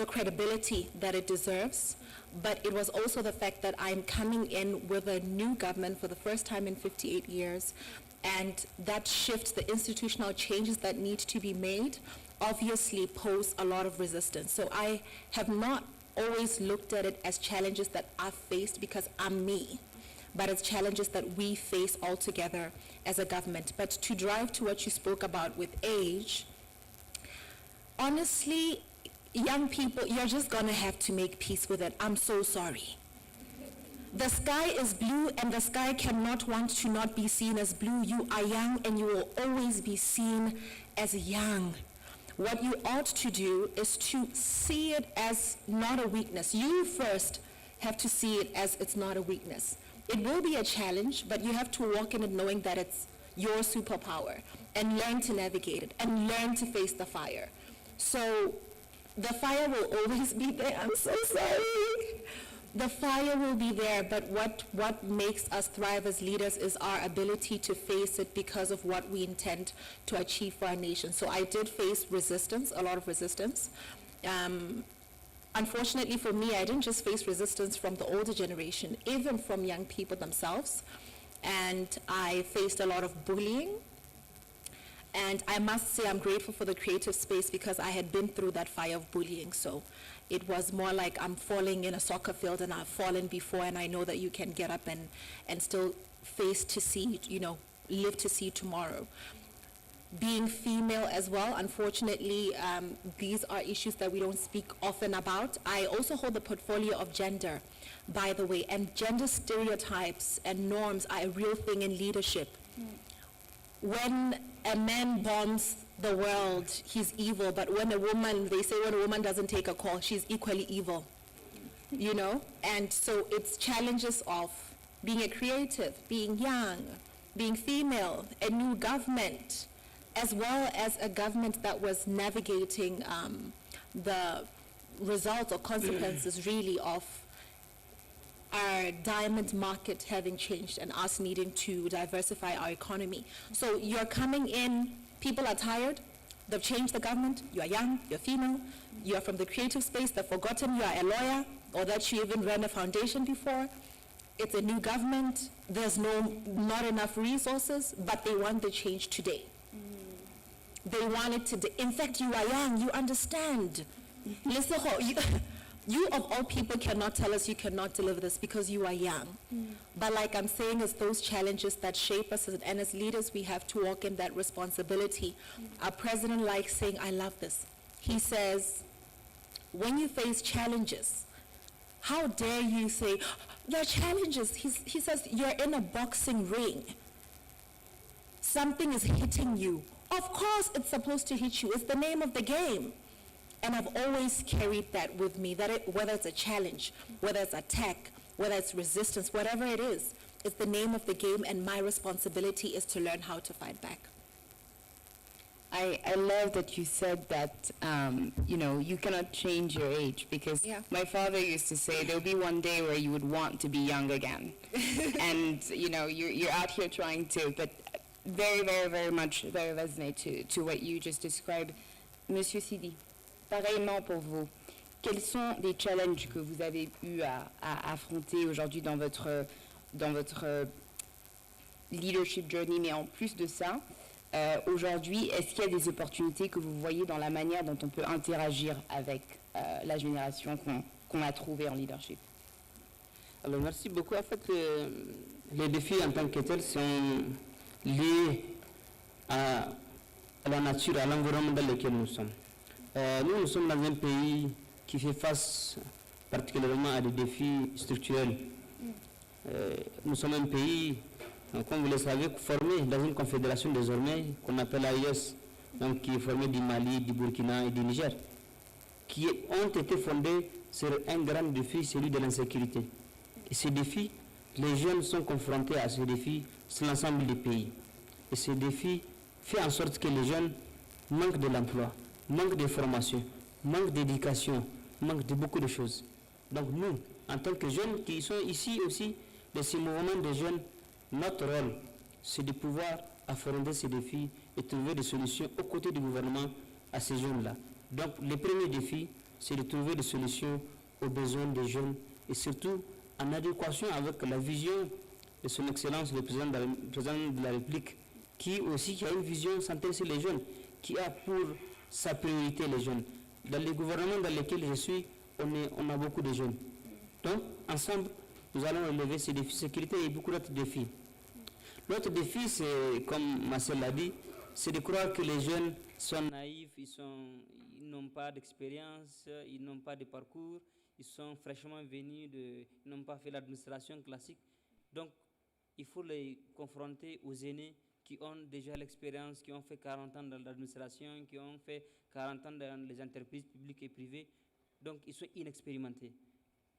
credibility that it deserves. But it was also the fact that I'm coming in with a new government for the first time in 58 years, and that shift, the institutional changes that need to be made, obviously pose a lot of resistance. So I have not always looked at it as challenges that I've faced because I'm me, but as challenges that we face all together as a government. But to drive to what you spoke about with age, honestly, young people, you're just gonna have to make peace with it. I'm so sorry. The sky is blue, and the sky cannot want to not be seen as blue. You are young, and you will always be seen as young. What you ought to do is to see it as not a weakness. You first have to see it as it's not a weakness. It will be a challenge, but you have to walk in it knowing that it's your superpower, and learn to navigate it, and learn to face the fire. So the fire will always be there. I'm so sorry. The fire will be there, but what makes us thrive as leaders is our ability to face it because of what we intend to achieve for our nation. So I did face resistance, a lot of resistance. Unfortunately for me, I didn't just face resistance from the older generation, even from young people themselves. And I faced a lot of bullying. And I must say I'm grateful for the creative space because I had been through that fire of bullying. So it was more like I'm falling in a soccer field, and I've fallen before, and I know that you can get up and still face to see, live to see tomorrow. Being female as well, unfortunately, these are issues that we don't speak often about. I also hold the portfolio of gender, by the way, and gender stereotypes and norms are a real thing in leadership. When a man bombs the world, he's evil, but when a woman, they say when a woman doesn't take a call, she's equally evil, And so it's challenges of being a creative, being young, being female, a new government, as well as a government that was navigating the results or consequences really of our diamond market having changed and us needing to diversify our economy. So you're coming in, people are tired, they've changed the government, you are young, you're female, you're from the creative space, they've forgotten you are a lawyer, or that you even ran a foundation before. It's a new government, there's not enough resources, but they want the change today. They want it today. In fact, you are young, you understand. Listen, You of all people cannot tell us you cannot deliver this because you are young. But like I'm saying, it's those challenges that shape us, and as leaders we have to walk in that responsibility. Our president likes saying, I love this. He says, when you face challenges, how dare you say, there are challenges. He says, you're in a boxing ring. Something is hitting you. Of course it's supposed to hit you. It's the name of the game. And I've always carried that with me, that whether it's a challenge, whether it's attack, whether it's resistance, whatever it is, it's the name of the game, and my responsibility is to learn how to fight back. I love that you said that, you know, you cannot change your age, because my father used to say there'll be one day where you would want to be young again. And, you know, you're out here trying to, but very, very, very much, very resonate to what you just described. Monsieur Sidi, pareillement pour vous, quels sont les challenges que vous avez eu à affronter aujourd'hui dans votre leadership journey, mais en plus de ça, aujourd'hui, est-ce qu'il y a des opportunités que vous voyez dans la manière dont on peut interagir avec la génération qu'on a trouvée en leadership? Alors, merci beaucoup. En fait, les défis en tant que tels sont liés à la nature, à l'environnement dans lequel nous sommes. Nous sommes dans un pays qui fait face particulièrement à des défis structurels. Nous sommes un pays, comme vous le savez, formé dans une confédération désormais qu'on appelle AIS, donc qui est formée du Mali, du Burkina et du Niger, qui ont été fondés sur un grand défi, celui de l'insécurité. Et ces défis, les jeunes sont confrontés à ces défis sur l'ensemble des pays. Et ces défis font en sorte que les jeunes manquent de l'emploi, manquent de formation, manquent d'éducation, manquent de beaucoup de choses. Donc nous, en tant que jeunes qui sont ici aussi, de ces mouvements de jeunes, notre rôle, c'est de pouvoir affronter ces défis et trouver des solutions aux côtés du gouvernement à ces jeunes-là. Donc le premier défi, c'est de trouver des solutions aux besoins des jeunes et surtout en adéquation avec la vision de son Excellence, le président de la République, qui aussi a une vision centrée sur les jeunes, qui a pour sa priorité les jeunes. Dans les gouvernements dans lesquels je suis, on a beaucoup de jeunes. Donc, ensemble, nous allons relever ces défis de sécurité et beaucoup d'autres défis. L'autre défi, c'est, comme Marcel l'a dit, c'est de croire que les jeunes sont naïfs, ils n'ont pas d'expérience, ils n'ont pas de parcours, ils sont fraîchement venus, ils n'ont pas fait l'administration classique. Donc, il faut les confronter aux aînés qui ont déjà l'expérience, qui ont fait 40 ans dans l'administration, qui ont fait 40 ans dans les entreprises publiques et privées. Donc, ils sont inexpérimentés.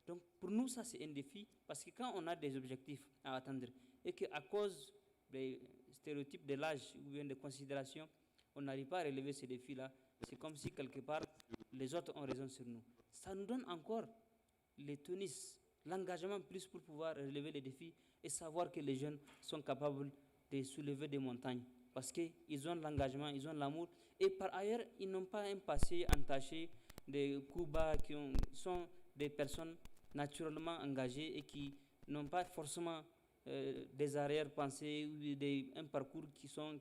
Donc, pour nous, ça, c'est un défi, parce que quand on a des objectifs à atteindre, et qu'à cause des stéréotypes de l'âge ou bien des considérations, on n'arrive pas à relever ces défis-là, c'est comme si, quelque part, les autres ont raison sur nous. Ça nous donne encore les tonus, l'engagement plus pour pouvoir relever les défis et savoir que les jeunes sont capables de soulever des montagnes, parce qu'ils ont l'engagement, ils ont l'amour, et par ailleurs, ils n'ont pas un passé entaché de coups bas, qui sont des personnes naturellement engagées et qui n'ont pas forcément des arrière-pensées ou un parcours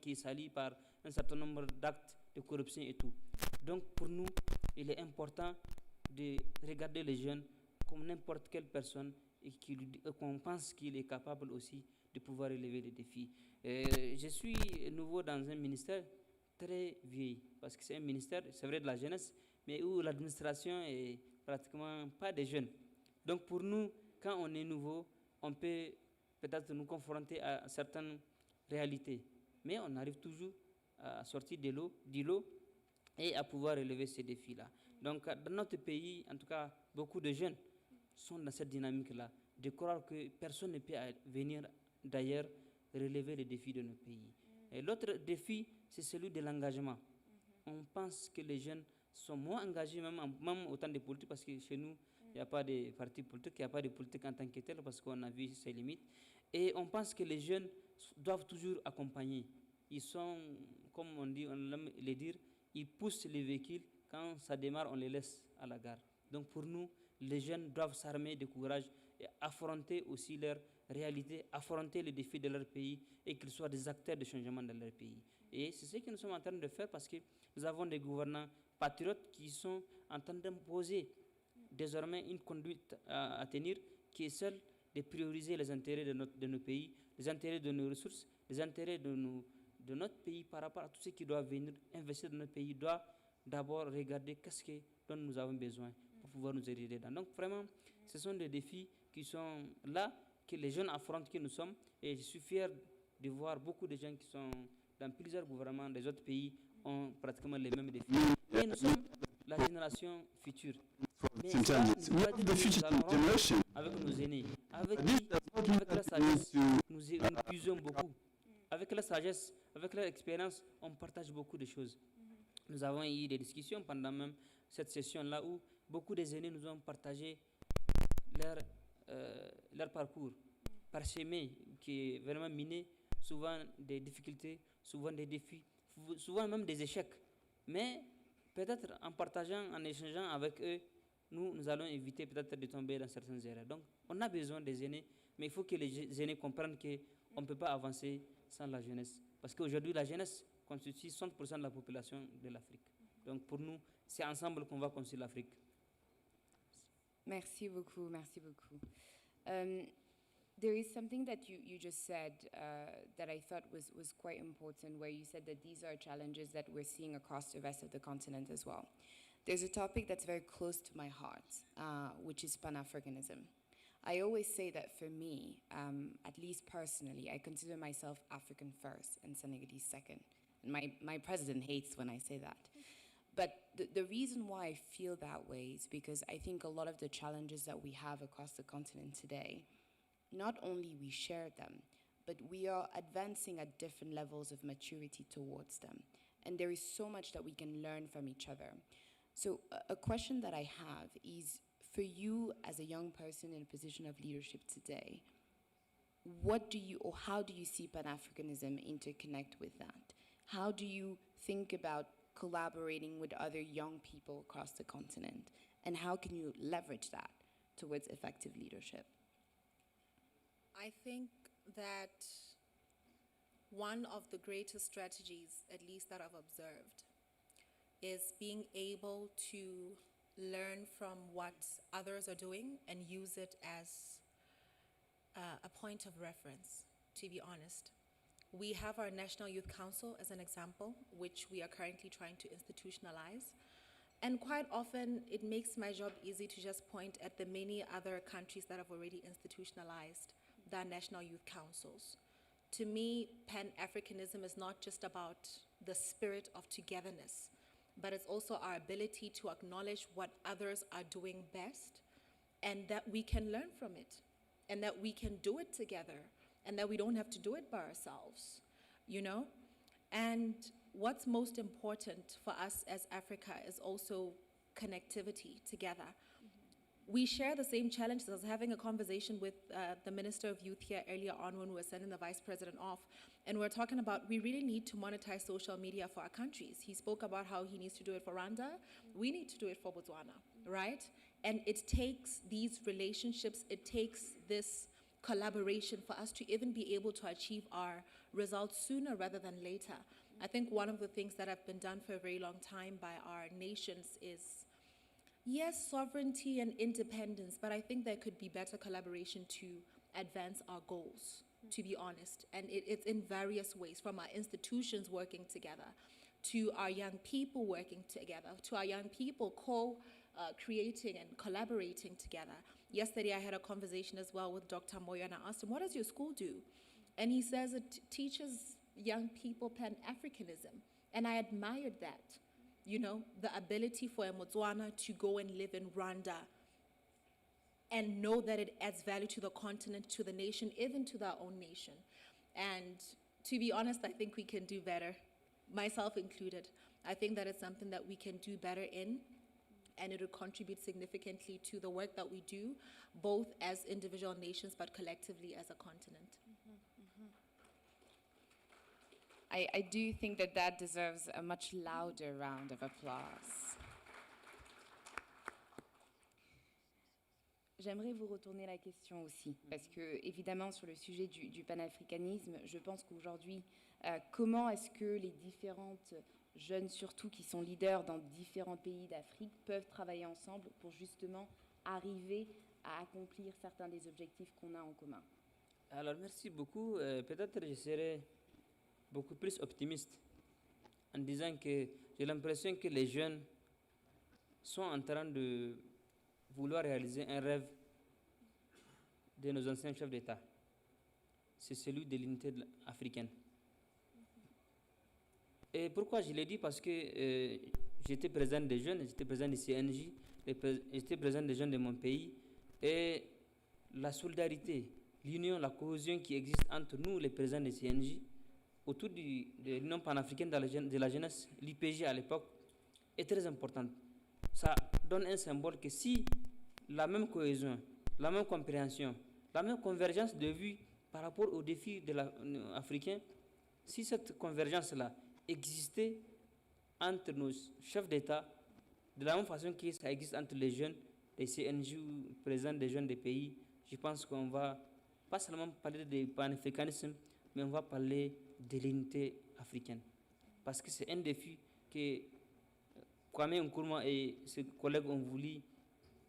qui est sali par un certain nombre d'actes de corruption et tout. Donc pour nous, il est important de regarder les jeunes comme n'importe quelle personne et qu'on pense qu'il est capable aussi de pouvoir relever les défis. Je suis nouveau dans un ministère très vieil, parce que c'est un ministère, c'est vrai, de la jeunesse, mais où l'administration est pratiquement pas des jeunes. Donc pour nous, quand on est nouveau, on peut peut-être nous confronter à certaines réalités, mais on arrive toujours à sortir de l'eau et à pouvoir relever ces défis-là. Donc dans notre pays, en tout cas, beaucoup de jeunes sont dans cette dynamique-là, de croire que personne ne peut venir d'ailleurs relever les défis de nos pays. Et l'autre défi, c'est celui de l'engagement. On pense que les jeunes sont moins engagés, même au temps des politiques, parce que chez nous, il n'y a pas de parti politique, il n'y a pas de politique en tant que tel, parce qu'on a vu ses limites. Et on pense que les jeunes doivent toujours accompagner. Ils sont, comme on aime le dire, ils poussent les véhicules. Quand ça démarre, on les laisse à la gare. Donc pour nous, les jeunes doivent s'armer de courage et affronter aussi leur réalité, affronter les défis de leur pays et qu'ils soient des acteurs de changement dans leur pays. Et c'est ce que nous sommes en train de faire, parce que nous avons des gouvernants patriotes qui sont en train d'imposer désormais une conduite à tenir qui est celle de prioriser les intérêts de nos pays, les intérêts de nos ressources, les intérêts de notre pays par rapport à tout ce qui doit venir investir dans notre pays, doit d'abord regarder qu'est-ce dont nous avons besoin pour pouvoir nous aider dedans. Donc vraiment, ce sont des défis qui sont là, que les jeunes affrontent, que nous sommes, et je suis fier de voir beaucoup de gens qui sont dans plusieurs gouvernements des autres pays ont pratiquement les mêmes défis. Et nous sommes la génération future. Mais ça, nous allons avec nos aînés, avec la sagesse, nous puisons beaucoup. Avec la sagesse, avec leur expérience, on partage beaucoup de choses. Nous avons eu des discussions pendant même cette session-là où beaucoup des aînés nous ont partagé leur parcours parsemé, qui est vraiment miné, souvent des difficultés, souvent des défis, souvent même des échecs. Mais peut-être en partageant, en échangeant avec eux, nous allons éviter peut-être de tomber dans certaines erreurs. Donc, on a besoin des aînés, mais il faut que les aînés comprennent qu'on ne peut pas avancer sans la jeunesse. Parce qu'aujourd'hui, la jeunesse constitue 60% de la population de l'Afrique. Donc, pour nous, c'est ensemble qu'on va construire l'Afrique. Merci beaucoup, merci beaucoup. There is something that you just said that I thought was quite important, where you said that these are challenges that we're seeing across the rest of the continent as well. There's a topic that's very close to my heart, which is Pan-Africanism. I always say that for me, at least personally, I consider myself African first and Senegalese second. And my president hates when I say that. But the reason why I feel that way is because I think a lot of the challenges that we have across the continent today, not only we share them, but we are advancing at different levels of maturity towards them. And there is so much that we can learn from each other. So a question that I have is, for you as a young person in a position of leadership today, what do you, or how do you see Pan-Africanism interconnect with that? How do you think about collaborating with other young people across the continent? And how can you leverage that towards effective leadership? I think that one of the greatest strategies, at least that I've observed, is being able to learn from what others are doing and use it as a point of reference, to be honest. We have our National Youth Council as an example, which we are currently trying to institutionalize. And quite often, it makes my job easy to just point at the many other countries that have already institutionalized their National Youth Councils. To me, Pan-Africanism is not just about the spirit of togetherness, but it's also our ability to acknowledge what others are doing best, and that we can learn from it, and that we can do it together, and that we don't have to do it by ourselves, you know? And what's most important for us as Africa is also connectivity together. We share the same challenges. I was having a conversation with the Minister of Youth here earlier on when we were sending the Vice President off, and we're talking about we really need to monetize social media for our countries. He spoke about how he needs to do it for Rwanda. We need to do it for Botswana, right? And it takes these relationships, it takes this collaboration for us to even be able to achieve our results sooner rather than later. I think one of the things that have been done for a very long time by our nations is, yes, sovereignty and independence, but I think there could be better collaboration to advance our goals, to be honest. And it's in various ways, from our institutions working together, to our young people working together, to our young people creating and collaborating together. Yesterday I had a conversation as well with Dr. Moyo, and I asked him, what does your school do? And he says it teaches young people Pan-Africanism. And I admired that. You know, the ability for a Motswana to go and live in Rwanda and know that it adds value to the continent, to the nation, even to their own nation. And to be honest, I think we can do better, myself included. I think that it's something that we can do better in, and it will contribute significantly to the work that we do, both as individual nations, but collectively as a continent. I do think that that deserves a much louder round of applause. J'aimerais vous retourner la question aussi, parce que, évidemment, sur le sujet du panafricanisme, je pense qu'aujourd'hui, comment est-ce que les différentes jeunes, surtout qui sont leaders dans différents pays d'Afrique, peuvent travailler ensemble pour justement arriver à accomplir certains des objectifs qu'on a en commun? Alors, merci beaucoup. Peut-être je serai beaucoup plus optimiste en disant que j'ai l'impression que les jeunes sont en train de vouloir réaliser un rêve de nos anciens chefs d'État. C'est celui de l'unité africaine. Et pourquoi je l'ai dit? Parce que j'étais président des jeunes, j'étais président des CNJ, j'étais président des jeunes de mon pays. Et la solidarité, l'union, la cohésion qui existe entre nous, les présidents des CNJ, autour de l'Union panafricaine de la jeunesse, l'IPJ à l'époque, est très importante. Ça donne un symbole que si la même cohésion, la même compréhension, la même convergence de vues par rapport aux défis africains, si cette convergence-là existait entre nos chefs d'État, de la même façon que ça existe entre les jeunes, les CNJ ou présidents des jeunes des pays, je pense qu'on va pas seulement parler de panafricanisme, mais on va parler de l'unité africaine. Parce que c'est un défi que Kwame Nkrumah et ses collègues ont voulu,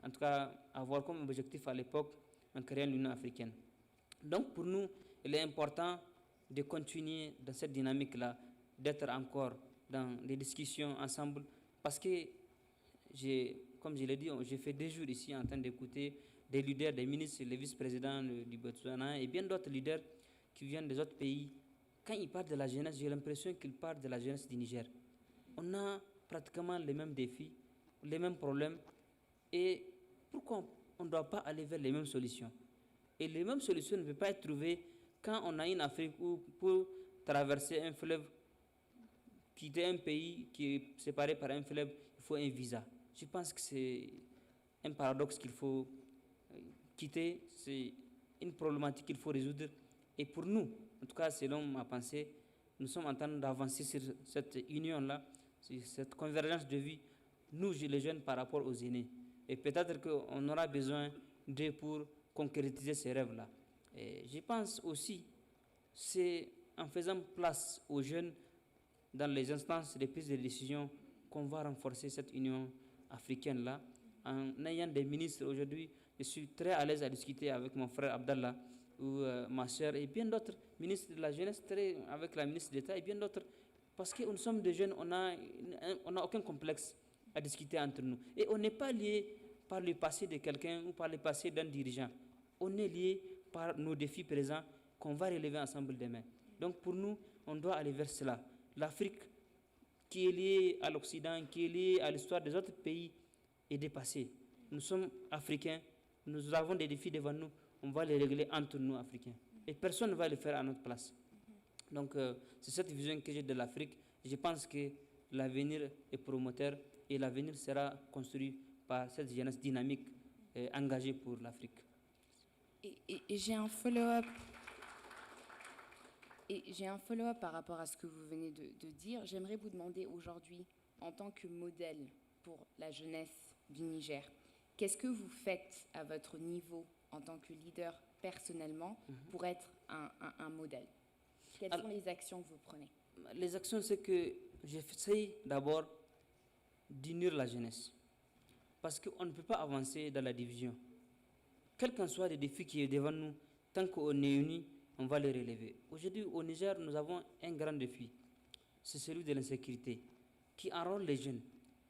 en tout cas, avoir comme objectif à l'époque en créant l'Union africaine. Donc pour nous, il est important de continuer dans cette dynamique-là, d'être encore dans des discussions ensemble, parce que, comme je l'ai dit, j'ai fait 2 jours ici en train d'écouter des leaders, des ministres, les vice-présidents du Botswana et bien d'autres leaders qui viennent des autres pays. Quand ils parlent de la jeunesse, j'ai l'impression qu'ils parlent de la jeunesse du Niger. On a pratiquement les mêmes défis, les mêmes problèmes, et pourquoi on ne doit pas aller vers les mêmes solutions? Et les mêmes solutions ne peuvent pas être trouvées quand on a une Afrique où pour traverser un fleuve, quitter un pays qui est séparé par un fleuve, il faut un visa. Je pense que c'est un paradoxe qu'il faut quitter, c'est une problématique qu'il faut résoudre. Et pour nous, en tout cas selon ma pensée, nous sommes en train d'avancer sur cette union-là, sur cette convergence de vie, nous les jeunes par rapport aux aînés. Et peut-être qu'on aura besoin d'eux pour concrétiser ces rêves-là. Et je pense aussi, c'est en faisant place aux jeunes dans les instances de prise de décision qu'on va renforcer cette union africaine-là. En ayant des ministres aujourd'hui, je suis très à l'aise à discuter avec mon frère Abdallah ou ma soeur et bien d'autres ministres de la jeunesse, avec la ministre d'État et bien d'autres. Parce que nous sommes des jeunes, on n'a aucun complexe à discuter entre nous. Et on n'est pas lié par le passé de quelqu'un ou par le passé d'un dirigeant. On est lié par nos défis présents qu'on va relever ensemble demain. Donc pour nous, on doit aller vers cela. L'Afrique, qui est liée à l'Occident, qui est liée à l'histoire des autres pays, est dépassée. Nous sommes Africains, nous avons des défis devant nous, on va les régler entre nous, Africains. Et personne ne va le faire à notre place. Donc c'est cette vision que j'ai de l'Afrique. Je pense que l'avenir est promoteur et l'avenir sera construit par cette jeunesse dynamique engagée pour l'Afrique. Et j'ai un follow-up. Et j'ai un follow-up par rapport à ce que vous venez de dire. J'aimerais vous demander aujourd'hui, en tant que modèle pour la jeunesse du Niger, qu'est-ce que vous faites à votre niveau en tant que leader personnellement pour être un modèle? Quelles sont les actions que vous prenez? Les actions, c'est que j'essaie d'abord d'unir la jeunesse. Parce qu'on ne peut pas avancer dans la division. Quels qu'en soient les défis qui sont devant nous, tant qu'on est unis, on va les relever. Aujourd'hui, au Niger, nous avons un grand défi. C'est celui de l'insécurité, qui enrôle les jeunes,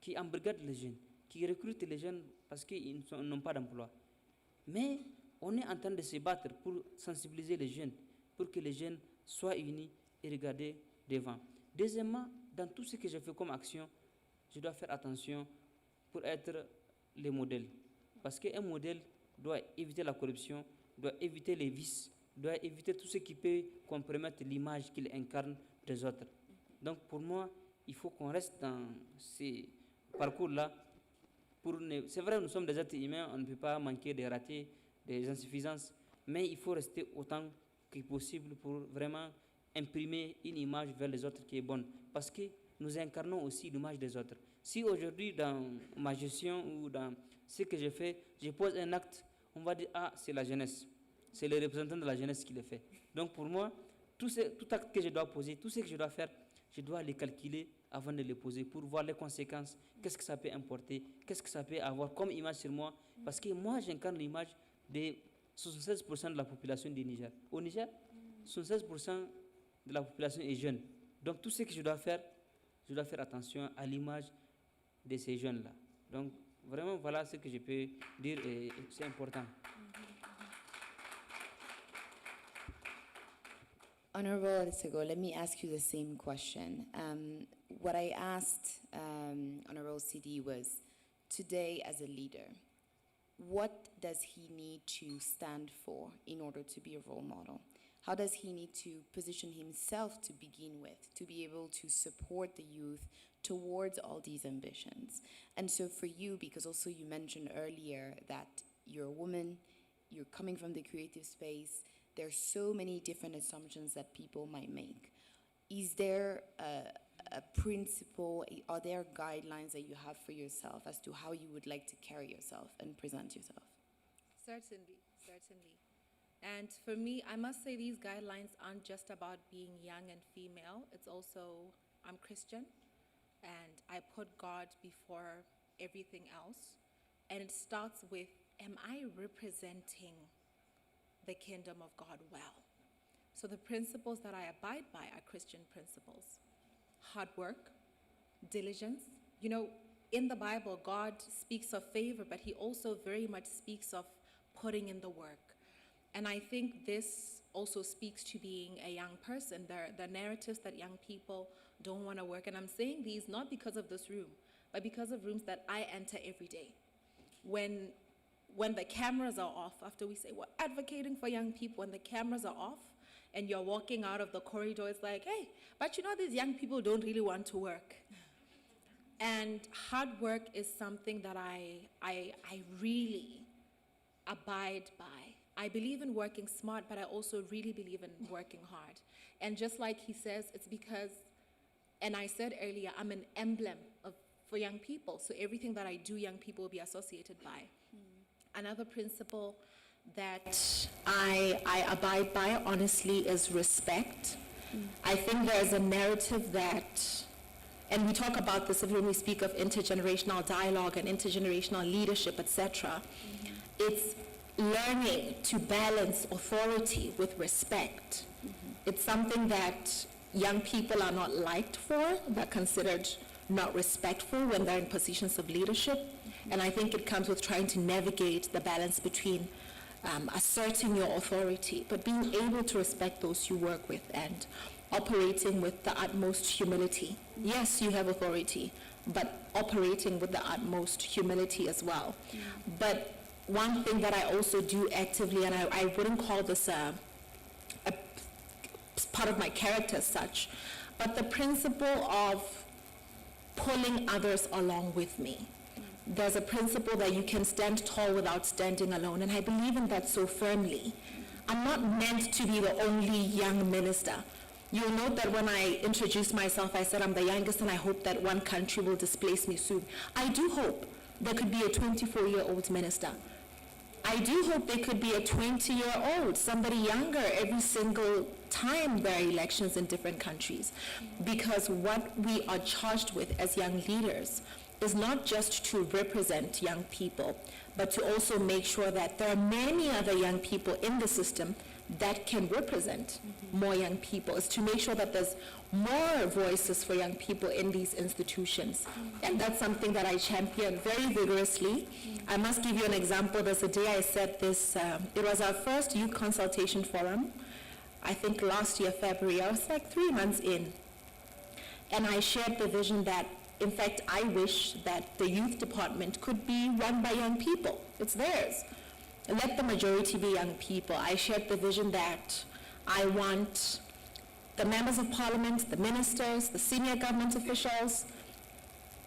qui embrigade les jeunes, qui recrute les jeunes parce qu'ils n'ont pas d'emploi. Mais on est en train de se battre pour sensibiliser les jeunes, pour que les jeunes soient unis et regardés devant. Deuxièmement, dans tout ce que je fais comme action, je dois faire attention pour être le modèle. Parce qu'un modèle doit éviter la corruption, doit éviter les vices, doit éviter tout ce qui peut compromettre l'image qu'il incarne des autres. Donc pour moi, il faut qu'on reste dans ces parcours-là. C'est vrai, nous sommes des êtres humains, on ne peut pas manquer des ratés, des insuffisances, mais il faut rester autant que possible pour vraiment imprimer une image vers les autres qui est bonne. Parce que nous incarnons aussi l'image des autres. Si aujourd'hui, dans ma gestion ou dans ce que je fais, je pose un acte, on va dire, ah, c'est la jeunesse. C'est les représentants de la jeunesse qui le fait. Donc pour moi, tout acte que je dois poser, tout ce que je dois faire, je dois les calculer avant de les poser pour voir les conséquences, qu'est-ce que ça peut importer, qu'est-ce que ça peut avoir comme image sur moi, parce que moi j'incarne l'image de 76% de la population du Niger. Au Niger, 76% de la population est jeune. Donc tout ce que je dois faire attention à l'image de ces jeunes-là. Donc vraiment, voilà ce que je peux dire et c'est important. Honorable Sego, let me ask you the same question. What I asked Honorable CD was, today as a leader, what does he need to stand for in order to be a role model? How does he need to position himself to begin with, to be able to support the youth towards all these ambitions? And so for you, because also you mentioned earlier that you're a woman, you're coming from the creative space, there's so many different assumptions that people might make. Is there a principle, are there guidelines that you have for yourself as to how you would like to carry yourself and present yourself? Certainly, certainly. And for me, I must say these guidelines aren't just about being young and female. It's also, I'm Christian, and I put God before everything else. And it starts with, am I representing the kingdom of God well? So the principles that I abide by are Christian principles. Hard work, diligence. You know, in the Bible, God speaks of favor, but he also very much speaks of putting in the work. And I think this also speaks to being a young person. The narratives that young people don't want to work. And I'm saying these not because of this room, but because of rooms that I enter every day. When the cameras are off, after we say we're advocating for young people, when the cameras are off and you're walking out of the corridor, it's like, hey, but you know, these young people don't really want to work. And hard work is something that I really abide by. I believe in working smart, but I also really believe in working hard. And just like he says, it's because, and I said earlier, I'm an emblem for young people. So everything that I do, young people will be associated by. Another principle that I abide by, honestly, is respect. I think there's a narrative that, and we talk about this when we speak of intergenerational dialogue and intergenerational leadership, etc. It's learning to balance authority with respect. It's something that young people are not liked for, they're considered not respectful when they're in positions of leadership. And I think it comes with trying to navigate the balance between asserting your authority, but being able to respect those you work with and operating with the utmost humility. Yes, you have authority, but operating with the utmost humility as well. But one thing that I also do actively, and I wouldn't call this a part of my character as such, but the principle of pulling others along with me. There's a principle that you can stand tall without standing alone, and I believe in that so firmly. I'm not meant to be the only young minister. You'll note that when I introduced myself, I said I'm the youngest and I hope that one country will displace me soon. I do hope there could be a 24-year-old minister. I do hope there could be a 20-year-old, somebody younger every single time there are elections in different countries. Because what we are charged with as young leaders is not just to represent young people, but to also make sure that there are many other young people in the system that can represent more young people, is to make sure that there's more voices for young people in these institutions. And that's something that I champion very vigorously. I must give you an example. There's a day I said this, it was our first youth consultation forum, I think last year, February. I was like 3 months in. And I shared the vision that, in fact, I wish that the youth department could be run by young people. It's theirs. Let the majority be young people. I shared the vision that I want the members of parliament, the ministers, the senior government officials,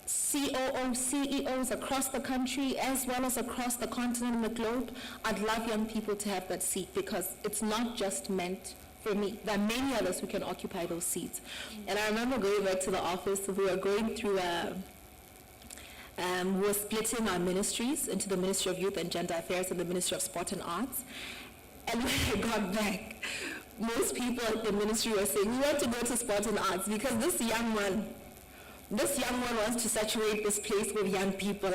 COOs, CEOs across the country as well as across the continent and the globe. I'd love young people to have that seat because it's not just meant for me. There are many others who can occupy those seats. And I remember going back to the office, we were going through we were splitting our ministries into the Ministry of Youth and Gender Affairs and the Ministry of Sport and Arts. And when I got back, most people at the ministry were saying, we want to go to sport and arts because this young one wants to saturate this place with young people,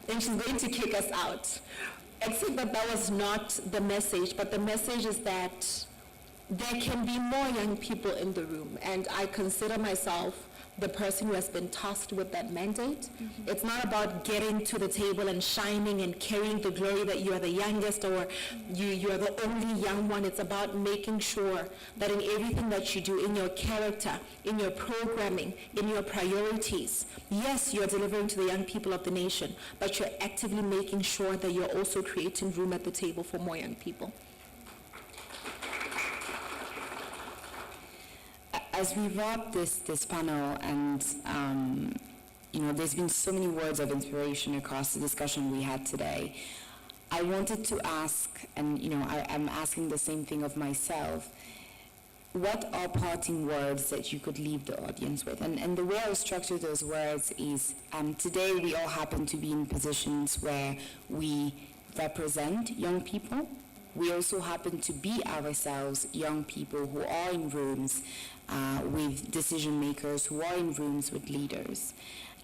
and she's going to kick us out. Except that was not the message, but the message is that there can be more young people in the room, and I consider myself the person who has been tasked with that mandate. It's not about getting to the table and shining and carrying the glory that you are the youngest or you are the only young one. It's about making sure that in everything that you do, in your character, in your programming, in your priorities, yes, you're delivering to the young people of the nation, but you're actively making sure that you're also creating room at the table for more young people. As we wrap this panel, and there's been so many words of inspiration across the discussion we had today, I wanted to ask, and I'm asking the same thing of myself, what are parting words that you could leave the audience with? And the way I structure those words is, today we all happen to be in positions where we represent young people. We also happen to be ourselves young people who are in rooms with decision makers, who are in rooms with leaders.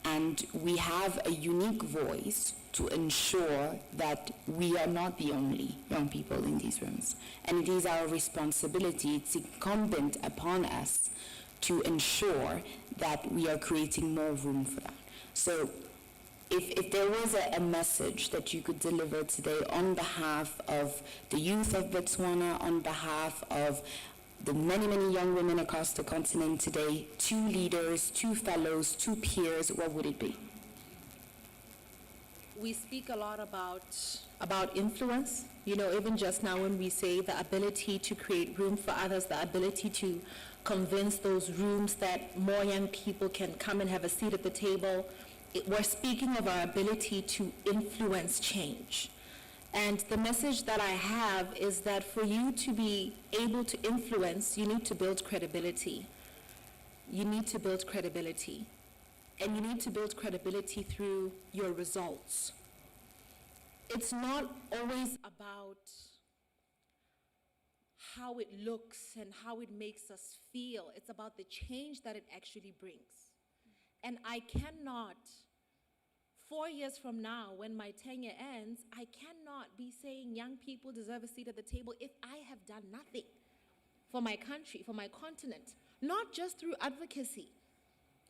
And we have a unique voice to ensure that we are not the only young people in these rooms. And it is our responsibility, it's incumbent upon us to ensure that we are creating more room for that. So if there was a message that you could deliver today on behalf of the youth of Botswana, on behalf of the many, many young women across the continent today, to leaders, to fellows, to peers, what would it be? We speak a lot about influence. Even just now when we say the ability to create room for others, the ability to convince those rooms that more young people can come and have a seat at the table, we're speaking of our ability to influence change. And the message that I have is that for you to be able to influence, you need to build credibility. You need to build credibility. And you need to build credibility through your results. It's not always about how it looks and how it makes us feel. It's about the change that it actually brings. And I cannot, 4 years from now, when my tenure ends, I cannot be saying young people deserve a seat at the table if I have done nothing for my country, for my continent, not just through advocacy.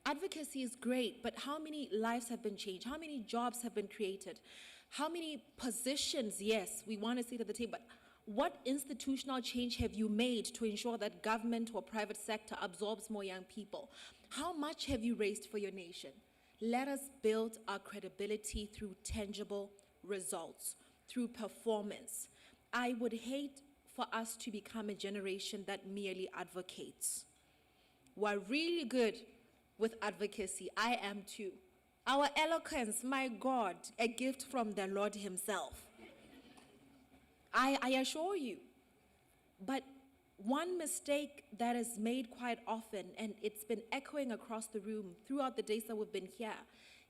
Advocacy is great, but how many lives have been changed? How many jobs have been created? How many positions, yes, we want a seat at the table, but what institutional change have you made to ensure that government or private sector absorbs more young people? How much have you raised for your nation? Let us build our credibility through tangible results, through performance. I would hate for us to become a generation that merely advocates. We're really good with advocacy. I am too. Our eloquence, my God, a gift from the Lord himself. I assure you. But one mistake that is made quite often, and it's been echoing across the room throughout the days that we've been here,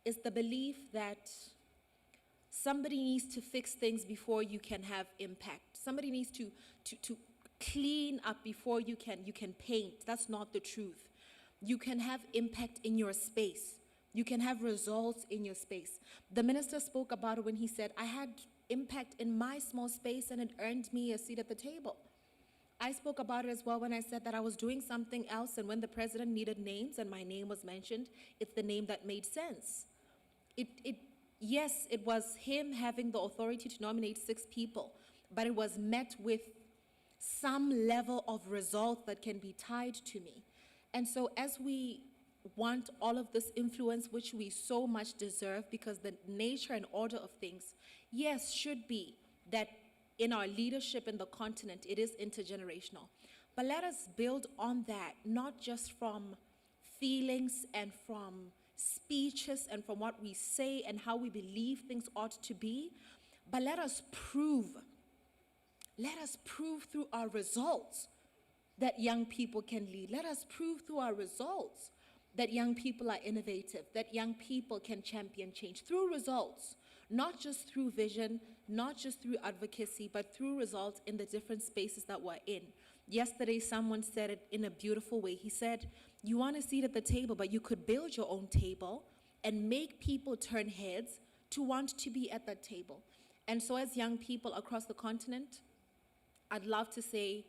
is the belief that somebody needs to fix things before you can have impact. Somebody needs to clean up before you can paint. That's not the truth. You can have impact in your space. You can have results in your space. The minister spoke about it when he said, I had impact in my small space and it earned me a seat at the table. I spoke about it as well when I said that I was doing something else, and when the president needed names and my name was mentioned, it's the name that made sense. Yes, it was him having the authority to nominate 6 people, but it was met with some level of result that can be tied to me. And so as we want all of this influence, which we so much deserve, because the nature and order of things, yes, should be that in our leadership in the continent, it is intergenerational. But let us build on that, not just from feelings and from speeches and from what we say and how we believe things ought to be, but let us prove through our results that young people can lead. Let us prove through our results that young people are innovative, that young people can champion change through results, not just through vision, not just through advocacy, but through results in the different spaces that we're in. Yesterday, someone said it in a beautiful way. He said, you want a seat at the table, but you could build your own table and make people turn heads to want to be at that table. And so as young people across the continent, I'd love to say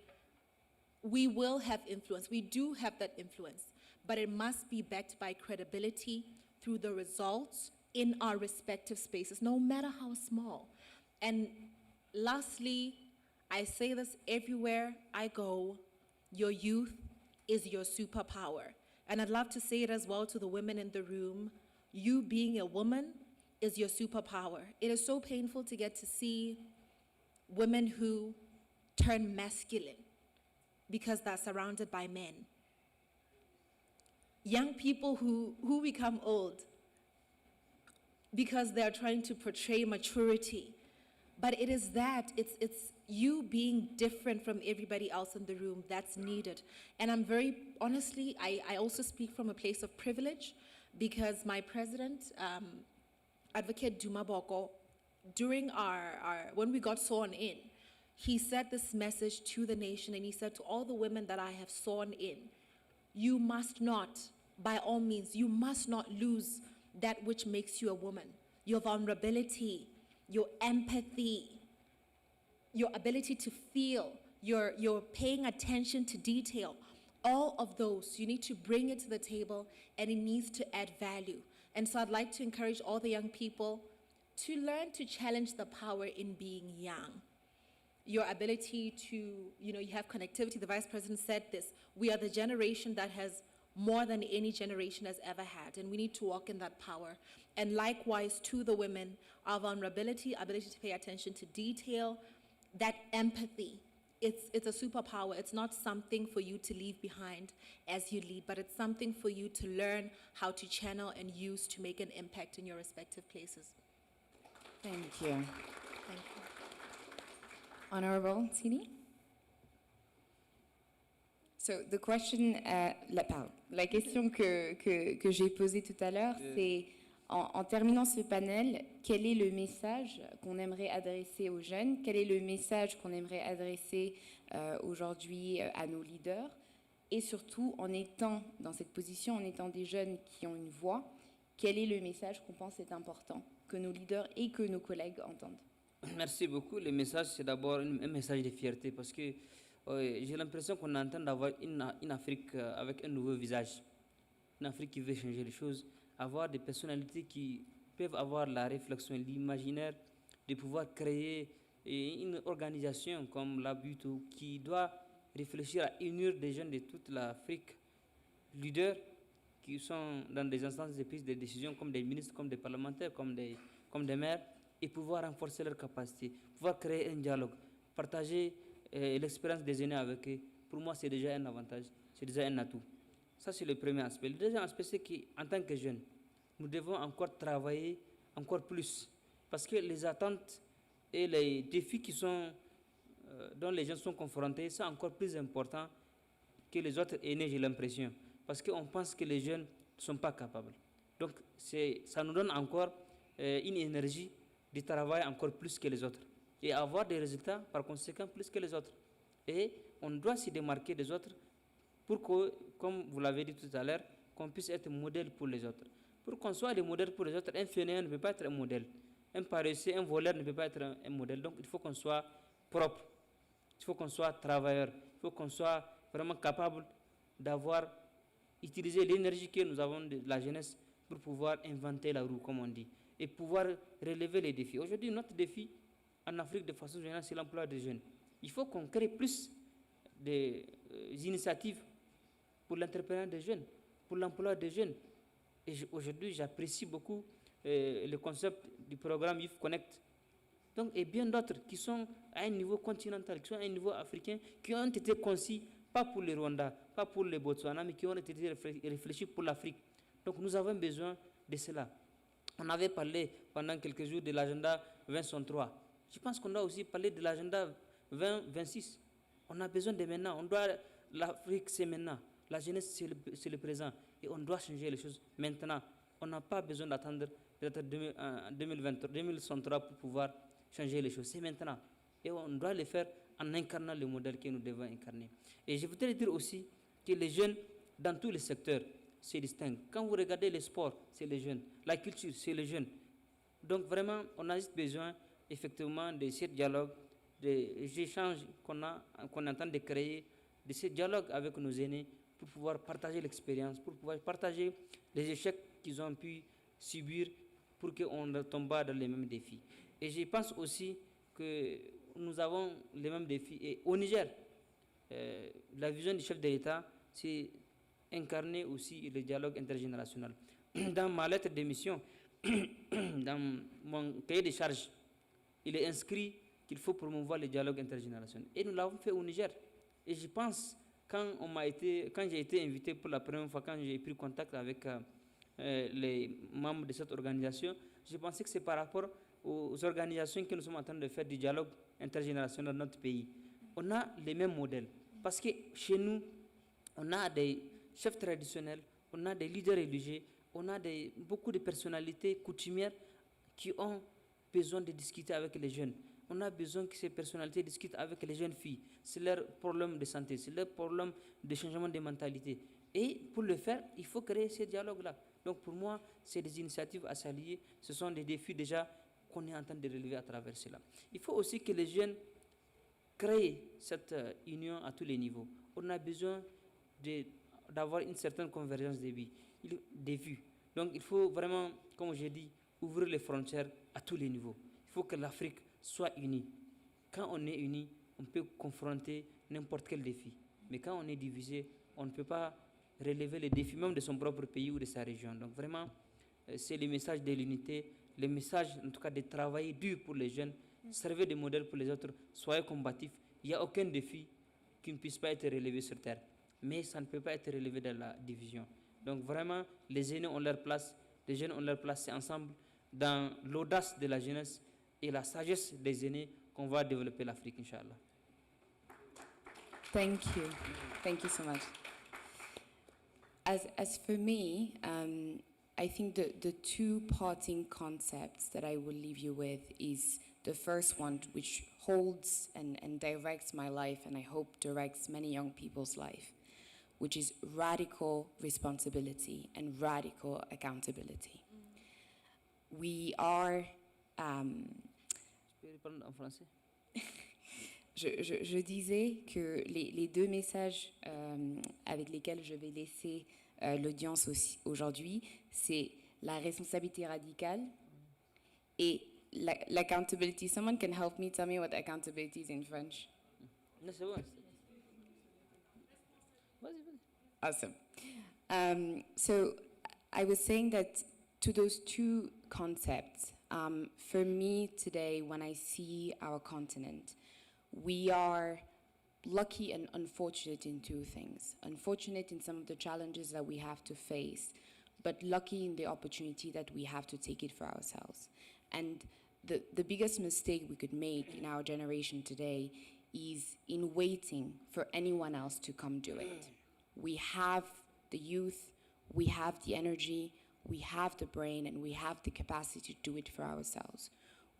we will have influence. We do have that influence, but it must be backed by credibility through the results in our respective spaces, no matter how small. And lastly, I say this everywhere I go, your youth is your superpower. And I'd love to say it as well to the women in the room. You being a woman is your superpower. It is so painful to get to see women who turn masculine because they're surrounded by men. Young people who become old because they're trying to portray maturity. But it is that, it's you being different from everybody else in the room that's needed. And I'm very, honestly, I also speak from a place of privilege because my president, Advocate Duma Boko, during when we got sworn in, he said this message to the nation, and he said to all the women that I have sworn in, you must not, by all means, you must not lose that which makes you a woman. Your vulnerability, your empathy, your ability to feel, your paying attention to detail, all of those, you need to bring it to the table, and it needs to add value. And so I'd like to encourage all the young people to learn to challenge the power in being young. Your ability to, you have connectivity. The Vice President said this. We are the generation that has more than any generation has ever had, and we need to walk in that power. And likewise to the women, our vulnerability, ability to pay attention to detail, that empathy, it's a superpower. It's not something for you to leave behind as you lead, but it's something for you to learn how to channel and use to make an impact in your respective places. Thank you. Thank you. Honorable Tini? So the question, la question que j'ai posée tout à l'heure, c'est en terminant ce panel, quel est le message qu'on aimerait adresser aux jeunes? Quel est le message qu'on aimerait adresser aujourd'hui à nos leaders? Et surtout, en étant dans cette position, en étant des jeunes qui ont une voix, quel est le message qu'on pense est important que nos leaders et que nos collègues entendent? Merci beaucoup. Le message, c'est d'abord un message de fierté parce que j'ai l'impression qu'on est en train d'avoir une Afrique avec un nouveau visage. Une Afrique qui veut changer les choses, avoir des personnalités qui peuvent avoir la réflexion, l'imaginaire de pouvoir créer une organisation comme Lab Yetu qui doit réfléchir à unir des jeunes de toute l'Afrique, leaders qui sont dans des instances de prise de décision comme des ministres, comme des parlementaires, comme des maires, et pouvoir renforcer leurs capacités, pouvoir créer un dialogue, partager l'expérience des aînés avec eux. Pour moi, c'est déjà un avantage, c'est déjà un atout. Ça, c'est le premier aspect. Le deuxième aspect, c'est qu'en tant que jeunes, nous devons encore travailler encore plus. Parce que les attentes et les défis dont les jeunes sont confrontés sont encore plus importants que les autres aînés, j'ai l'impression. Parce qu'on pense que les jeunes ne sont pas capables. Donc, ça nous donne encore une énergie de travailler encore plus que les autres. Et avoir des résultats, par conséquent, plus que les autres. Et on doit se démarquer des autres pour que, comme vous l'avez dit tout à l'heure, qu'on puisse être modèle pour les autres. Pour qu'on soit des modèles pour les autres, un fainéant ne peut pas être un modèle. Un paresseux, un voleur ne peut pas être un modèle. Donc il faut qu'on soit propre, il faut qu'on soit travailleur, il faut qu'on soit vraiment capable d'avoir utilisé l'énergie que nous avons de la jeunesse pour pouvoir inventer la roue, comme on dit, et pouvoir relever les défis. Aujourd'hui, notre défi en Afrique, de façon générale, c'est l'emploi des jeunes. Il faut qu'on crée plus d'initiatives pour l'entrepreneuriat des jeunes, pour l'emploi des jeunes. Et aujourd'hui, j'apprécie beaucoup le concept du programme Youth Connect. Donc, et bien d'autres qui sont à un niveau continental, qui sont à un niveau africain, qui ont été conçus, pas pour le Rwanda, pas pour le Botswana, mais qui ont été réfléchis pour l'Afrique. Donc, nous avons besoin de cela. On avait parlé pendant quelques jours de l'agenda 2063. Je pense qu'on doit aussi parler de l'agenda 2026. On a besoin de maintenant. L'Afrique, c'est maintenant. La jeunesse, c'est le présent. Et on doit changer les choses maintenant. On n'a pas besoin d'attendre peut-être 2023 pour pouvoir changer les choses. C'est maintenant. Et on doit le faire en incarnant le modèle que nous devons incarner. Et je voudrais dire aussi que les jeunes, dans tous les secteurs, se distinguent. Quand vous regardez les sports, c'est les jeunes. La culture, c'est les jeunes. Donc vraiment, on a juste besoin effectivement de ce dialogue, des échanges qu'on est en train de créer, de ce dialogue avec nos aînés pour pouvoir partager l'expérience, pour pouvoir partager les échecs qu'ils ont pu subir pour qu'on ne tombe pas dans les mêmes défis. Et je pense aussi que nous avons les mêmes défis. Et au Niger, la vision du chef de l'État, c'est incarner aussi le dialogue intergénérationnel. Dans ma lettre de mission, dans mon cahier de charges, il est inscrit qu'il faut promouvoir le dialogue intergénérationnel. Et nous l'avons fait au Niger. Et je pense, quand j'ai été invité pour la première fois, quand j'ai pris contact avec les membres de cette organisation, je pensais que c'est par rapport aux organisations que nous sommes en train de faire du dialogue intergénérationnel dans notre pays. On a les mêmes modèles. Parce que chez nous, on a des chefs traditionnels, on a des leaders religieux, on a beaucoup de personnalités coutumières qui ont besoin de discuter avec les jeunes. On a besoin que ces personnalités discutent avec les jeunes filles. C'est leur problème de santé, c'est leur problème de changement de mentalité. Et pour le faire, il faut créer ces dialogues-là. Donc pour moi, c'est des initiatives à saluer. Ce sont des défis déjà qu'on est en train de relever à travers cela. Il faut aussi que les jeunes créent cette union à tous les niveaux. On a besoin d'avoir une certaine convergence des vues. Donc il faut vraiment, comme j'ai dit, ouvrir les frontières à tous les niveaux. Il faut que l'Afrique soit unie. Quand on est unis, on peut confronter n'importe quel défi. Mais quand on est divisé, on ne peut pas relever les défis même de son propre pays ou de sa région. Donc vraiment, c'est le message de l'unité, le message en tout cas de travailler dur pour les jeunes, servez de modèle pour les autres, soyez combatifs. Il n'y a aucun défi qui ne puisse pas être relevé sur Terre. Mais ça ne peut pas être relevé dans la division. Donc vraiment, les aînés ont leur place, les jeunes ont leur place. C'est ensemble, dans l'audace de la jeunesse et la sagesse des aînés, qu'on va développer l'Afrique, Inch'Allah. Thank you. Thank you so much. As for me, I think the two parting concepts that I will leave you with is the first one, which holds and directs my life, and I hope directs many young people's life, which is radical responsibility and radical accountability. We are... Je disais que les deux messages avec lesquels je vais laisser l'audience aujourd'hui, c'est la responsabilité radicale et l'accountability. Someone can help me, tell me what accountability is in French. Non, c'est bon. Awesome. So I was saying that to those two concepts, for me today, when I see our continent, we are lucky and unfortunate in two things. Unfortunate in some of the challenges that we have to face, but lucky in the opportunity that we have to take it for ourselves. And the biggest mistake we could make in our generation today is in waiting for anyone else to come do it. We have the youth, we have the energy, we have the brain, and we have the capacity to do it for ourselves.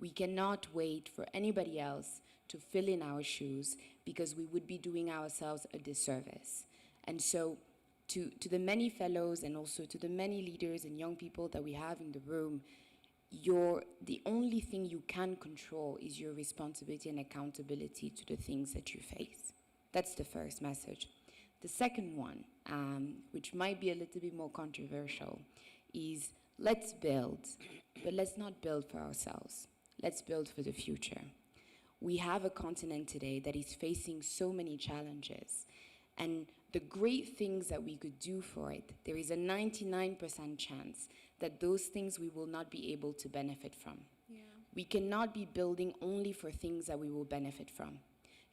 We cannot wait for anybody else to fill in our shoes because we would be doing ourselves a disservice. And so to the many fellows and also to the many leaders and young people that we have in the room, the only thing you can control is your responsibility and accountability to the things that you face. That's the first message. The second one, which might be a little bit more controversial, is let's build, but let's not build for ourselves. Let's build for the future. We have a continent today that is facing so many challenges, and the great things that we could do for it, there is a 99% chance that those things we will not be able to benefit from. Yeah. We cannot be building only for things that we will benefit from.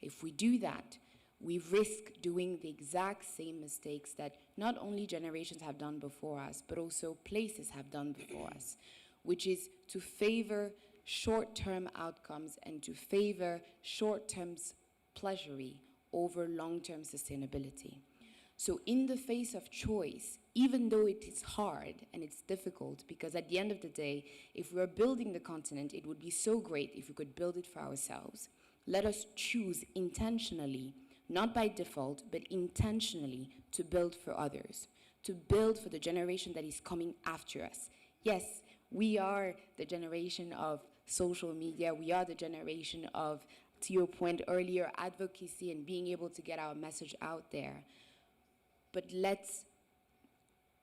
If we do that, we risk doing the exact same mistakes that not only generations have done before us, but also places have done before us, which is to favor short-term outcomes and to favor short-term pleasure over long-term sustainability. So in the face of choice, even though it is hard and it's difficult, because at the end of the day, if we're building the continent, it would be so great if we could build it for ourselves. let us choose intentionally, not by default, but intentionally, to build for others, to build for the generation that is coming after us. Yes, we are the generation of social media. We are the generation of, to your point earlier, advocacy and being able to get our message out there. But let's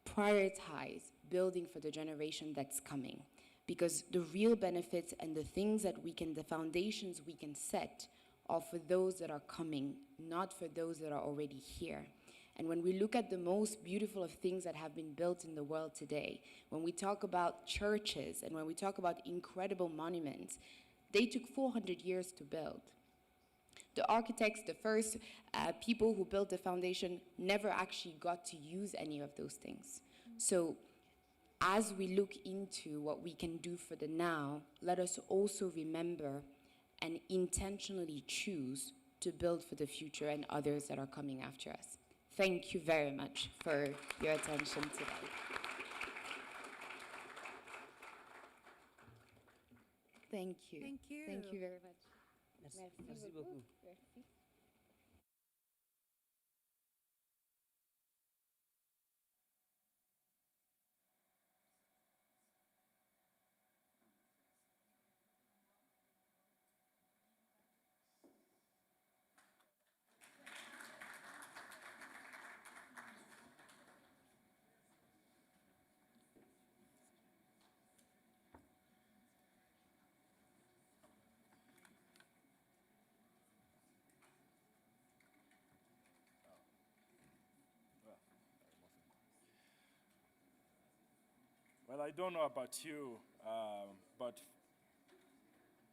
prioritize building for the generation that's coming, because the real benefits and the things that the foundations we can set are for those that are coming, not for those that are already here. And when we look at the most beautiful of things that have been built in the world today, when we talk about churches and when we talk about incredible monuments, they took 400 years to build. The architects, the first people who built the foundation, never actually got to use any of those things. So as we look into what we can do for the now, let us also remember and intentionally choose to build for the future and others that are coming after us. Thank you very much for your attention today. Thank you. Thank you. Thank you very much. Merci beaucoup. Merci. Well, I don't know about you, but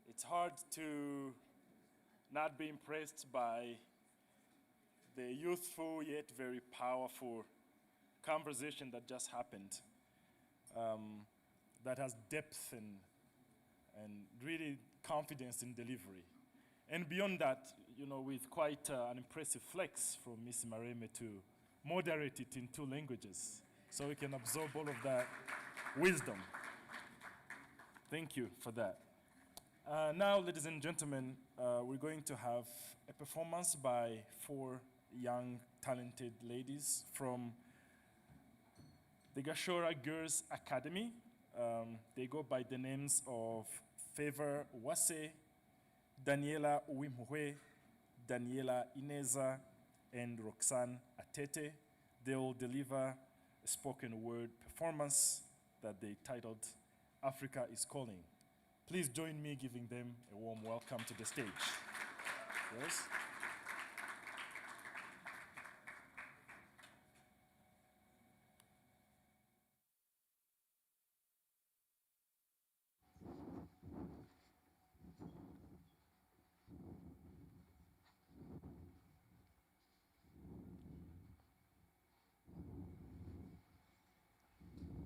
it's hard to not be impressed by the youthful yet very powerful conversation that just happened, that has depth and really confidence in delivery. And beyond that, you know, with quite an impressive flex from Ms. Mareme to moderate it in 2 languages so we can absorb all of that wisdom. Thank you for that. Now, ladies and gentlemen, we're going to have a performance by 4 young, talented ladies from the Gashora Girls Academy. They go by the names of Favor Wase, Daniela Uwimhwe, Daniela Ineza, and Roxanne Atete. They will deliver a spoken word performance that they titled Africa is Calling. Please join me giving them a warm welcome to the stage. Yes.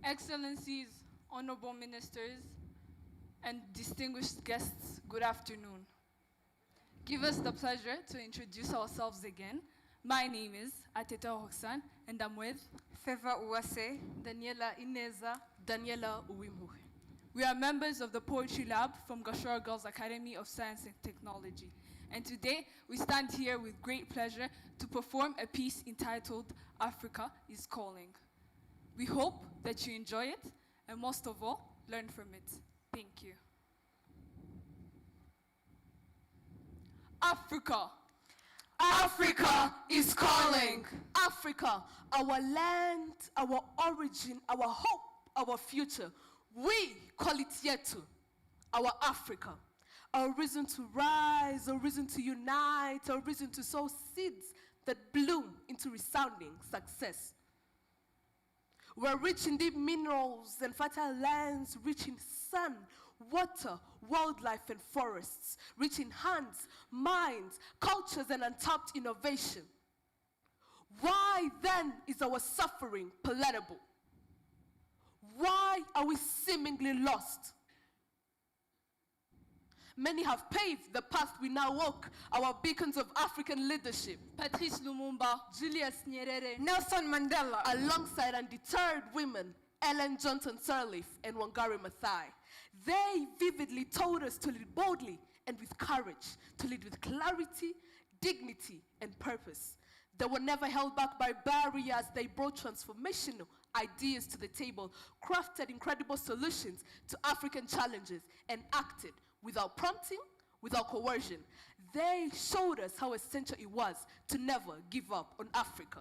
Excellencies, honorable ministers, and distinguished guests, good afternoon. Give us the pleasure to introduce ourselves again. My name is Atete Roxanne, and I'm with Favor Uwase, Daniela Ineza, Daniela Uwimhwe. We are members of the Poetry Lab from Gashora Girls Academy of Science and Technology. And today, we stand here with great pleasure to perform a piece entitled Africa is Calling. We hope that you enjoy it, and most of all, learn from it. Thank you. Africa. Africa is calling. Africa, our land, our origin, our hope, our future. We call it Yetu, our Africa. Our reason to rise, our reason to unite, our reason to sow seeds that bloom into resounding success. We're rich in deep minerals and fertile lands, rich in sun, water, wildlife, and forests, rich in hands, minds, cultures, and untapped innovation. Why then is our suffering palatable? Why are we seemingly lost? Many have paved the path we now walk, our beacons of African leadership. Patrice Lumumba, Julius Nyerere, Nelson Mandela, alongside undeterred women, Ellen Johnson Sirleaf and Wangari Maathai. They vividly told us to lead boldly and with courage to lead with clarity, dignity, and purpose. They were never held back by barriers. They brought transformational ideas to the table, crafted incredible solutions to African challenges, and acted without prompting, without coercion. They showed us how essential it was to never give up on Africa.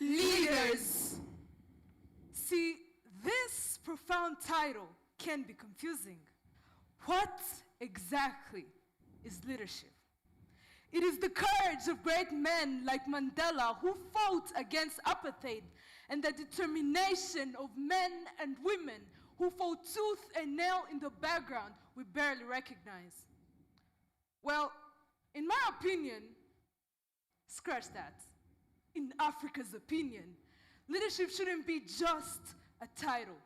Leaders. See, this profound title can be confusing. What exactly is leadership? It is the courage of great men like Mandela who fought against apartheid, and the determination of men and women who fought tooth and nail in the background we barely recognize. Well, in my opinion, scratch that. In Africa's opinion, leadership shouldn't be just a title.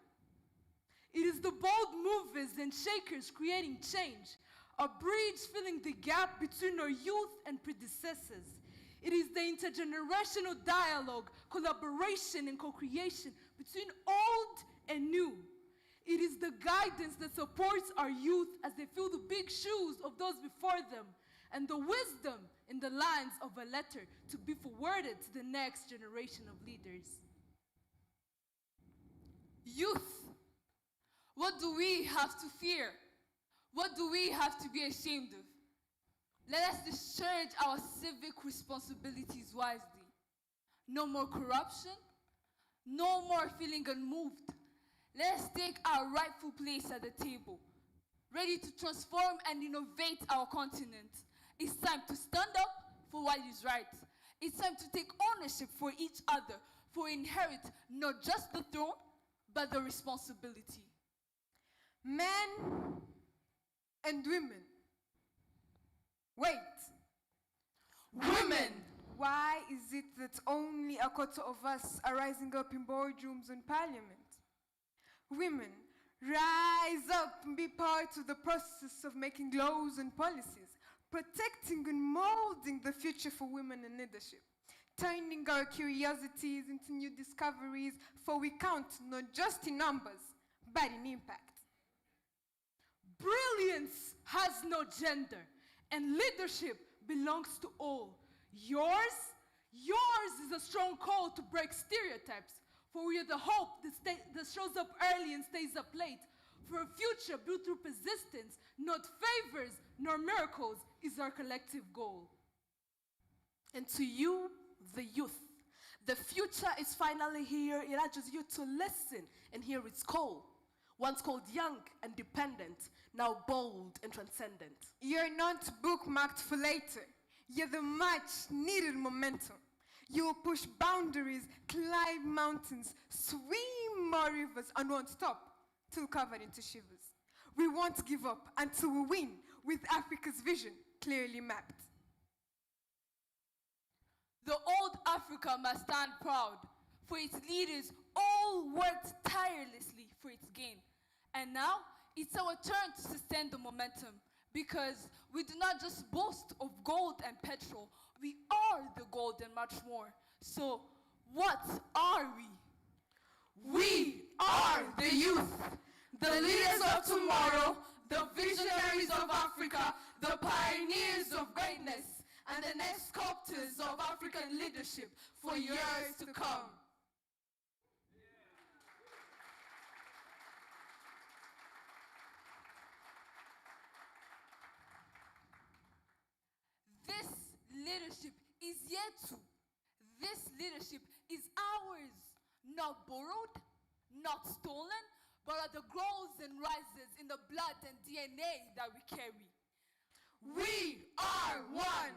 It is the bold movers and shakers creating change, a bridge filling the gap between our youth and predecessors. It is the intergenerational dialogue, collaboration, and co-creation between old and new. It is the guidance that supports our youth as they fill the big shoes of those before them, and the wisdom in the lines of a letter to be forwarded to the next generation of leaders. Youth, what do we have to fear? What do we have to be ashamed of? Let us discharge our civic responsibilities wisely. No more corruption, no more feeling unmoved. Let us take our rightful place at the table, ready to transform and innovate our continent. It's time to stand up for what is right. It's time to take ownership for each other, for inherit not just the throne, but the responsibility. Men and women. Wait. Women! Why is it that only a quarter of us are rising up in boardrooms and parliament? Women, rise up and be part of the process of making laws and policies, protecting and molding the future for women in leadership, turning our curiosities into new discoveries, for we count not just in numbers, but in impact. Brilliance has no gender, and leadership belongs to all. Yours is a strong call to break stereotypes, for we are the hope that shows up early and stays up late. For a future built through persistence, not favors nor miracles, is our collective goal. And to you, the youth, the future is finally here. It urges you to listen and hear its call. Once called young and dependent, now bold and transcendent. You're not bookmarked for later. You're the much needed momentum. You will push boundaries, climb mountains, swim more rivers, and won't stop till covered into shivers. We won't give up until we win with Africa's vision clearly mapped. The old Africa must stand proud, for its leaders all worked tirelessly for its gain. And now, it's our turn to sustain the momentum, because we do not just boast of gold and petrol, we are the gold and much more. So, what are we? We are the youth, the leaders of tomorrow, the visionaries of Africa, the pioneers of greatness, and the next sculptors of African leadership for years to come. This leadership is Yetu. This leadership is ours, not borrowed, not stolen, but are the growths and rises in the blood and DNA that we carry. We are one.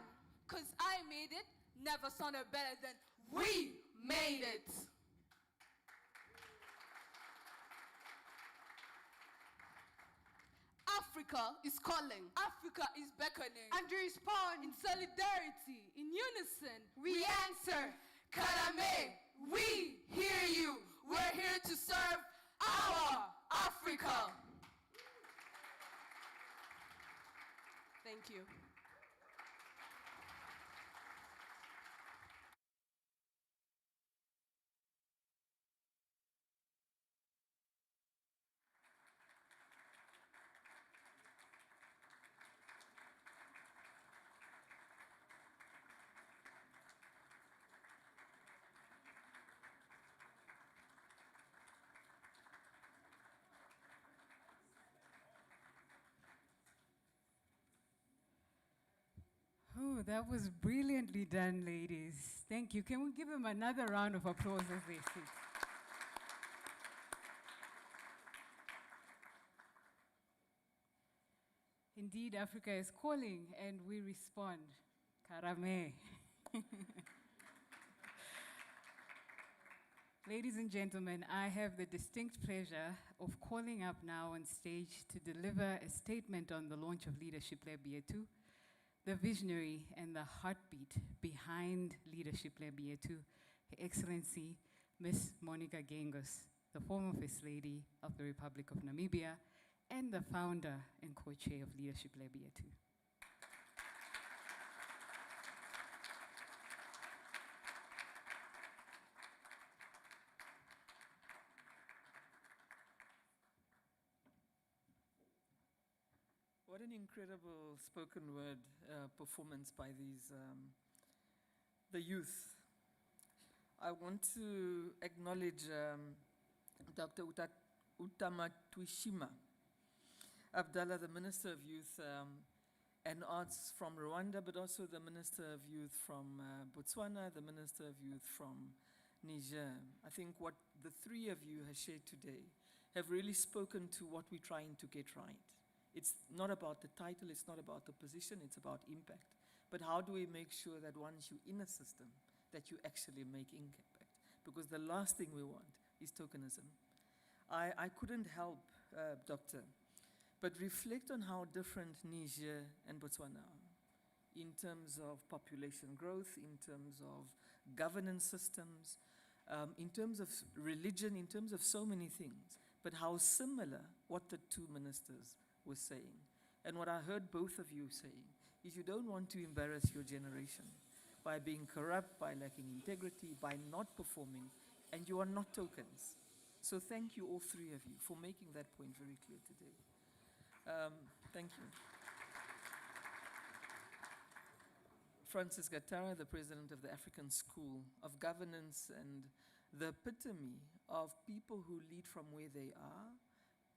'Cause I made it never sounded better than we made it. Africa is calling. Africa is beckoning. And we respond in solidarity, in unison. We answer, Karame, we hear you. We're here to serve our Africa. Thank you. Oh, that was brilliantly done, ladies. Thank you. Can we give them another round of applause as they sit? Indeed, Africa is calling, and we respond. Karame. Ladies and gentlemen, I have the distinct pleasure of calling up now on stage to deliver a statement on the launch of Leadership Lab Yetu, the visionary and the heartbeat behind Leadership Lab Yetu, Her Excellency Ms. Monica Gengos, the former First Lady of the Republic of Namibia and the founder and co-chair of Leadership Lab Yetu. What an incredible spoken word performance by the youth. I want to acknowledge Dr. Utamatwishima Abdallah, the Minister of Youth and Arts from Rwanda, but also the Minister of Youth from Botswana, the Minister of Youth from Niger. I think what the three of you have shared today have really spoken to what we're trying to get right. It's not about the title, it's not about the position, it's about impact. But how do we make sure that once you're in a system, that you actually make impact? Because the last thing we want is tokenism. I couldn't help, Doctor, but reflect on how different Niger and Botswana are in terms of population growth, in terms of governance systems, in terms of religion, in terms of so many things, but how similar what the two ministers were saying. And what I heard both of you saying is you don't want to embarrass your generation by being corrupt, by lacking integrity, by not performing, and you are not tokens. So thank you, all three of you, for making that point very clear today. Thank you. Francis Gattara, the president of the African School of Governance, and the epitome of people who lead from where they are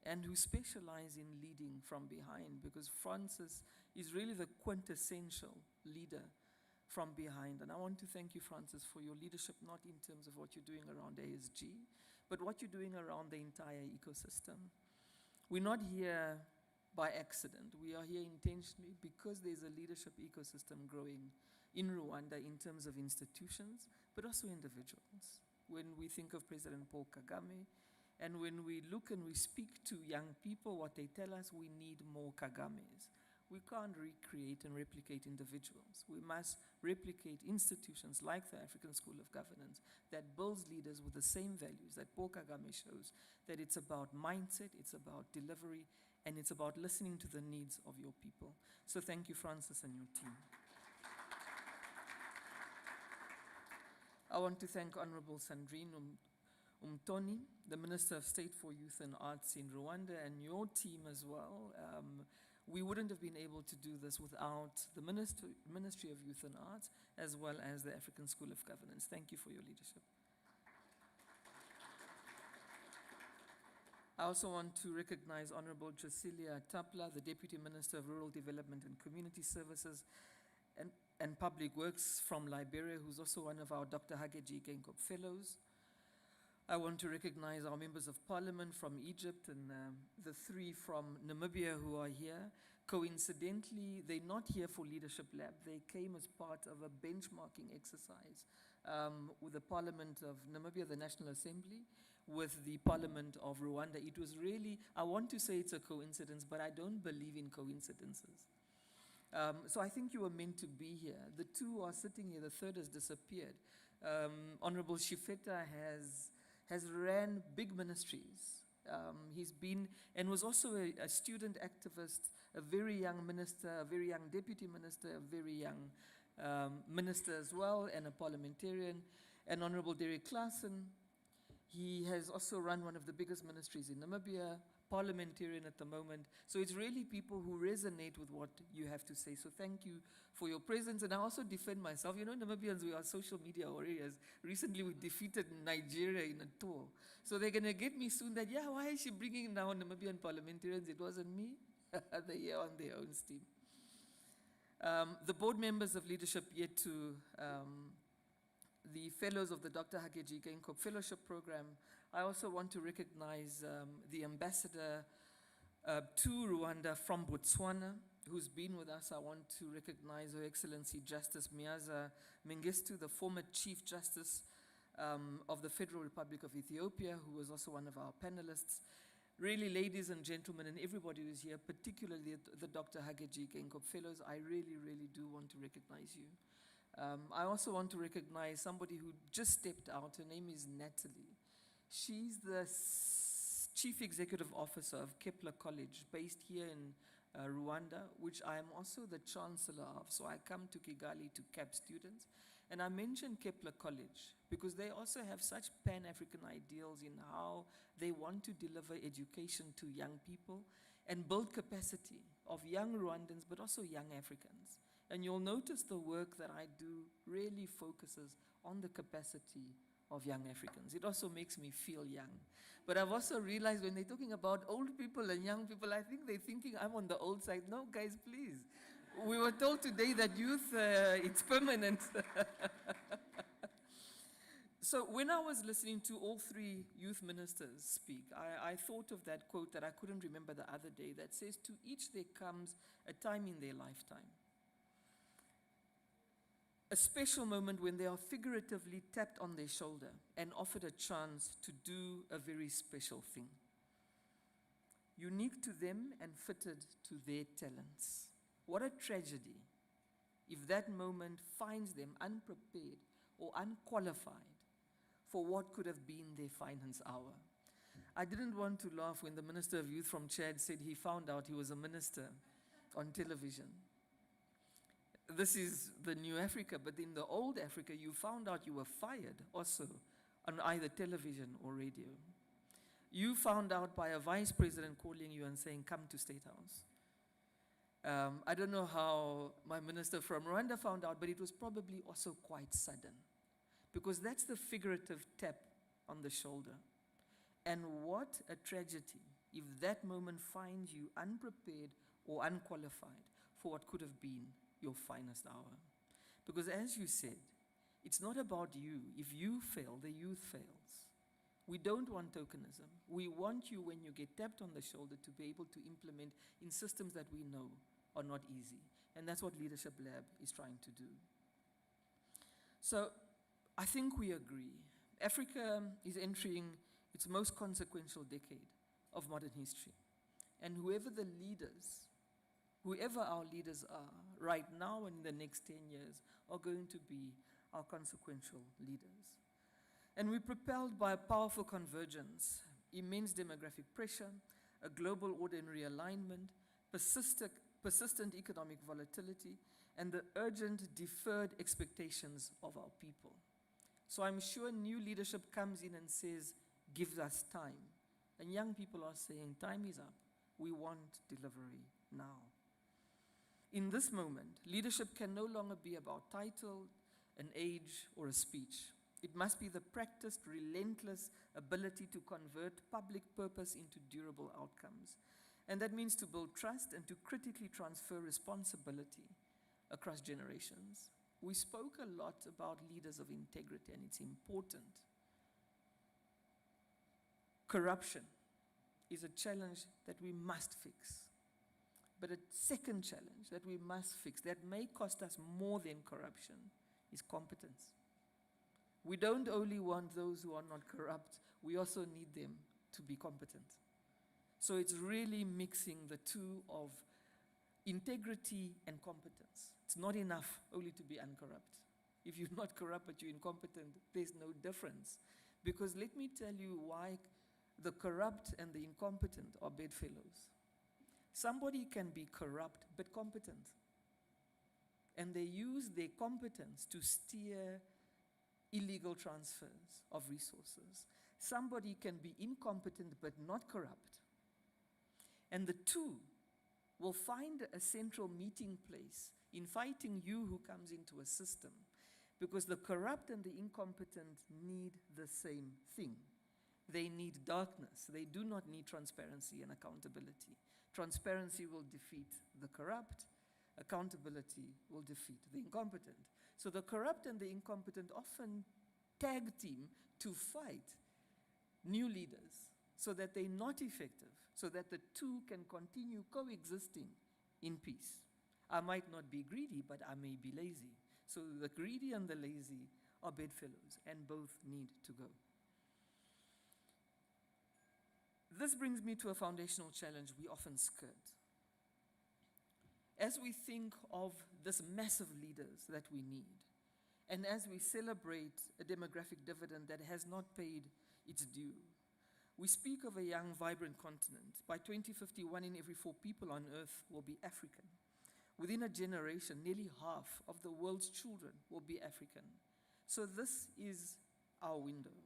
and who specialize in leading from behind, because Francis is really the quintessential leader from behind. And I want to thank you, Francis, for your leadership, not in terms of what you're doing around ASG, but what you're doing around the entire ecosystem. We're not here by accident. We are here intentionally because there's a leadership ecosystem growing in Rwanda in terms of institutions, but also individuals. When we think of President Paul Kagame, and when we look and we speak to young people, what they tell us, we need more Kagames. We can't recreate and replicate individuals. We must replicate institutions like the African School of Governance that builds leaders with the same values that Paul Kagame shows, that it's about mindset, it's about delivery, and it's about listening to the needs of your people. So thank you, Francis, and your team. I want to thank Honorable Sandrine Umtoni, the Minister of State for Youth and Arts in Rwanda, and your team as well. We wouldn't have been able to do this without the Ministry of Youth and Arts, as well as the African School of Governance. Thank you for your leadership. I also want to recognize Honorable Josilia Tapla, the Deputy Minister of Rural Development and Community Services and Public Works from Liberia, who's also one of our Dr Hage G Geingob Fellows. I want to recognize our members of parliament from Egypt and the three from Namibia who are here. Coincidentally, they're not here for Leadership Lab. They came as part of a benchmarking exercise with the Parliament of Namibia, the National Assembly, with the Parliament of Rwanda. It was really, I want to say it's a coincidence, but I don't believe in coincidences. So I think you were meant to be here. The two are sitting here, the third has disappeared. Honorable Shifeta has ran big ministries. He's been, and was also a student activist, a very young minister, a very young deputy minister, a very young minister as well, and a parliamentarian. And Honorable Derek Claassen, he has also run one of the biggest ministries in Namibia, parliamentarian at the moment. So it's really people who resonate with what you have to say. So thank you for your presence. And I also defend myself. You know, Namibians, we are social media warriors. Recently, we defeated Nigeria in a tour. So they're going to get me soon that, yeah, why is she bringing now Namibian parliamentarians? It wasn't me. They're here on their own steam. The board members of Leadership Yetu, the fellows of the Dr. Hage G. Geingob Fellowship Program, I also want to recognize the ambassador to Rwanda from Botswana, who's been with us. I want to recognize Her Excellency Justice Miaza Mengistu, the former Chief Justice of the Federal Republic of Ethiopia, who was also one of our panelists. Really, ladies and gentlemen, and everybody who's here, particularly the Dr. Hage G. Geingob Fellows, I really, really do want to recognize you. I also want to recognize somebody who just stepped out. Her name is Natalie. She's the Chief Executive Officer of Kepler College, based here in Rwanda, which I am also the Chancellor of. So I come to Kigali to cap students. And I mention Kepler College because they also have such Pan-African ideals in how they want to deliver education to young people and build capacity of young Rwandans, but also young Africans. And you'll notice the work that I do really focuses on the capacity of young Africans. It also makes me feel young. But I've also realized when they're talking about old people and young people, I think they're thinking I'm on the old side. No, guys, please. We were told today that youth, it's permanent. So when I was listening to all three youth ministers speak, I thought of that quote that I couldn't remember the other day that says, "To each there comes a time in their lifetime. A special moment when they are figuratively tapped on their shoulder and offered a chance to do a very special thing, unique to them and fitted to their talents. What a tragedy if that moment finds them unprepared or unqualified for what could have been their finest hour." I didn't want to laugh when the Minister of Youth from Chad said he found out he was a minister on television. This is the new Africa, but in the old Africa, you found out you were fired also on either television or radio. You found out by a vice president calling you and saying, "Come to State House." I don't know how my minister from Rwanda found out, but it was probably also quite sudden, because that's the figurative tap on the shoulder. And what a tragedy if that moment finds you unprepared or unqualified for what could have been your finest hour. Because as you said, it's not about you. If you fail, the youth fails. We don't want tokenism. We want you, when you get tapped on the shoulder, to be able to implement in systems that we know are not easy. And that's what Leadership Lab is trying to do. So I think we agree. Africa is entering its most consequential decade of modern history. And whoever our leaders are, right now and in the next 10 years, are going to be our consequential leaders. And we're propelled by a powerful convergence, immense demographic pressure, a global order in realignment, persistent economic volatility, and the urgent deferred expectations of our people. So I'm sure new leadership comes in and says, "Give us time." And young people are saying, "Time is up. We want delivery now." In this moment, leadership can no longer be about title, an age, or a speech. It must be the practiced, relentless ability to convert public purpose into durable outcomes. And that means to build trust and to critically transfer responsibility across generations. We spoke a lot about leaders of integrity, and it's important. Corruption is a challenge that we must fix. But a second challenge that we must fix, that may cost us more than corruption, is competence. We don't only want those who are not corrupt, we also need them to be competent. So it's really mixing the two of integrity and competence. It's not enough only to be uncorrupt. If you're not corrupt but you're incompetent, there's no difference. Because let me tell you why the corrupt and the incompetent are bedfellows. Somebody can be corrupt but competent. And they use their competence to steer illegal transfers of resources. Somebody can be incompetent but not corrupt. And the two will find a central meeting place in fighting you who comes into a system, because the corrupt and the incompetent need the same thing. They need darkness. They do not need transparency and accountability. Transparency will defeat the corrupt. Accountability will defeat the incompetent. So the corrupt and the incompetent often tag team to fight new leaders so that they're not effective, so that the two can continue coexisting in peace. I might not be greedy, but I may be lazy. So the greedy and the lazy are bedfellows, and both need to go. This brings me to a foundational challenge we often skirt. As we think of this massive leaders that we need, and as we celebrate a demographic dividend that has not paid its due, we speak of a young, vibrant continent. By 2050, 1 in every 4 people on Earth will be African. Within a generation, nearly half of the world's children will be African. So this is our window.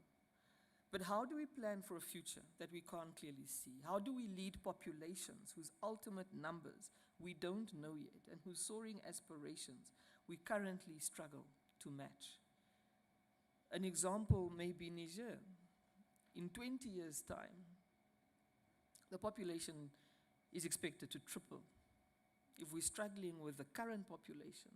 But how do we plan for a future that we can't clearly see? How do we lead populations whose ultimate numbers we don't know yet and whose soaring aspirations we currently struggle to match? An example may be Niger. In 20 years' time, the population is expected to triple. If we're struggling with the current population,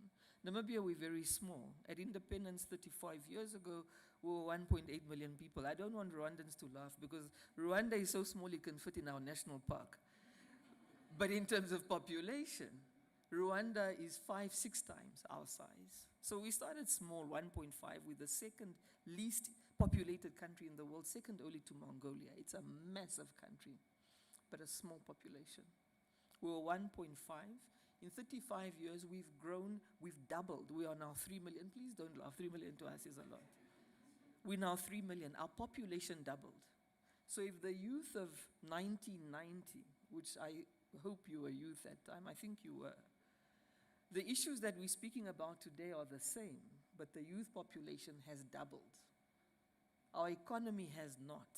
Namibia, we're very small. At independence 35 years ago, we were 1.8 million people. I don't want Rwandans to laugh because Rwanda is so small it can fit in our national park. But in terms of population, Rwanda is 5-6 times our size. So we started small, 1.5, with the second least populated country in the world, second only to Mongolia. It's a massive country, but a small population. We were 1.5. In 35 years, we've grown, we've doubled. We are now 3 million. Please don't laugh, 3 million to us is a lot. We're now 3 million. Our population doubled. So if the youth of 1990, which I hope you were youth at that time, I think you were, the issues that we're speaking about today are the same, but the youth population has doubled. Our economy has not.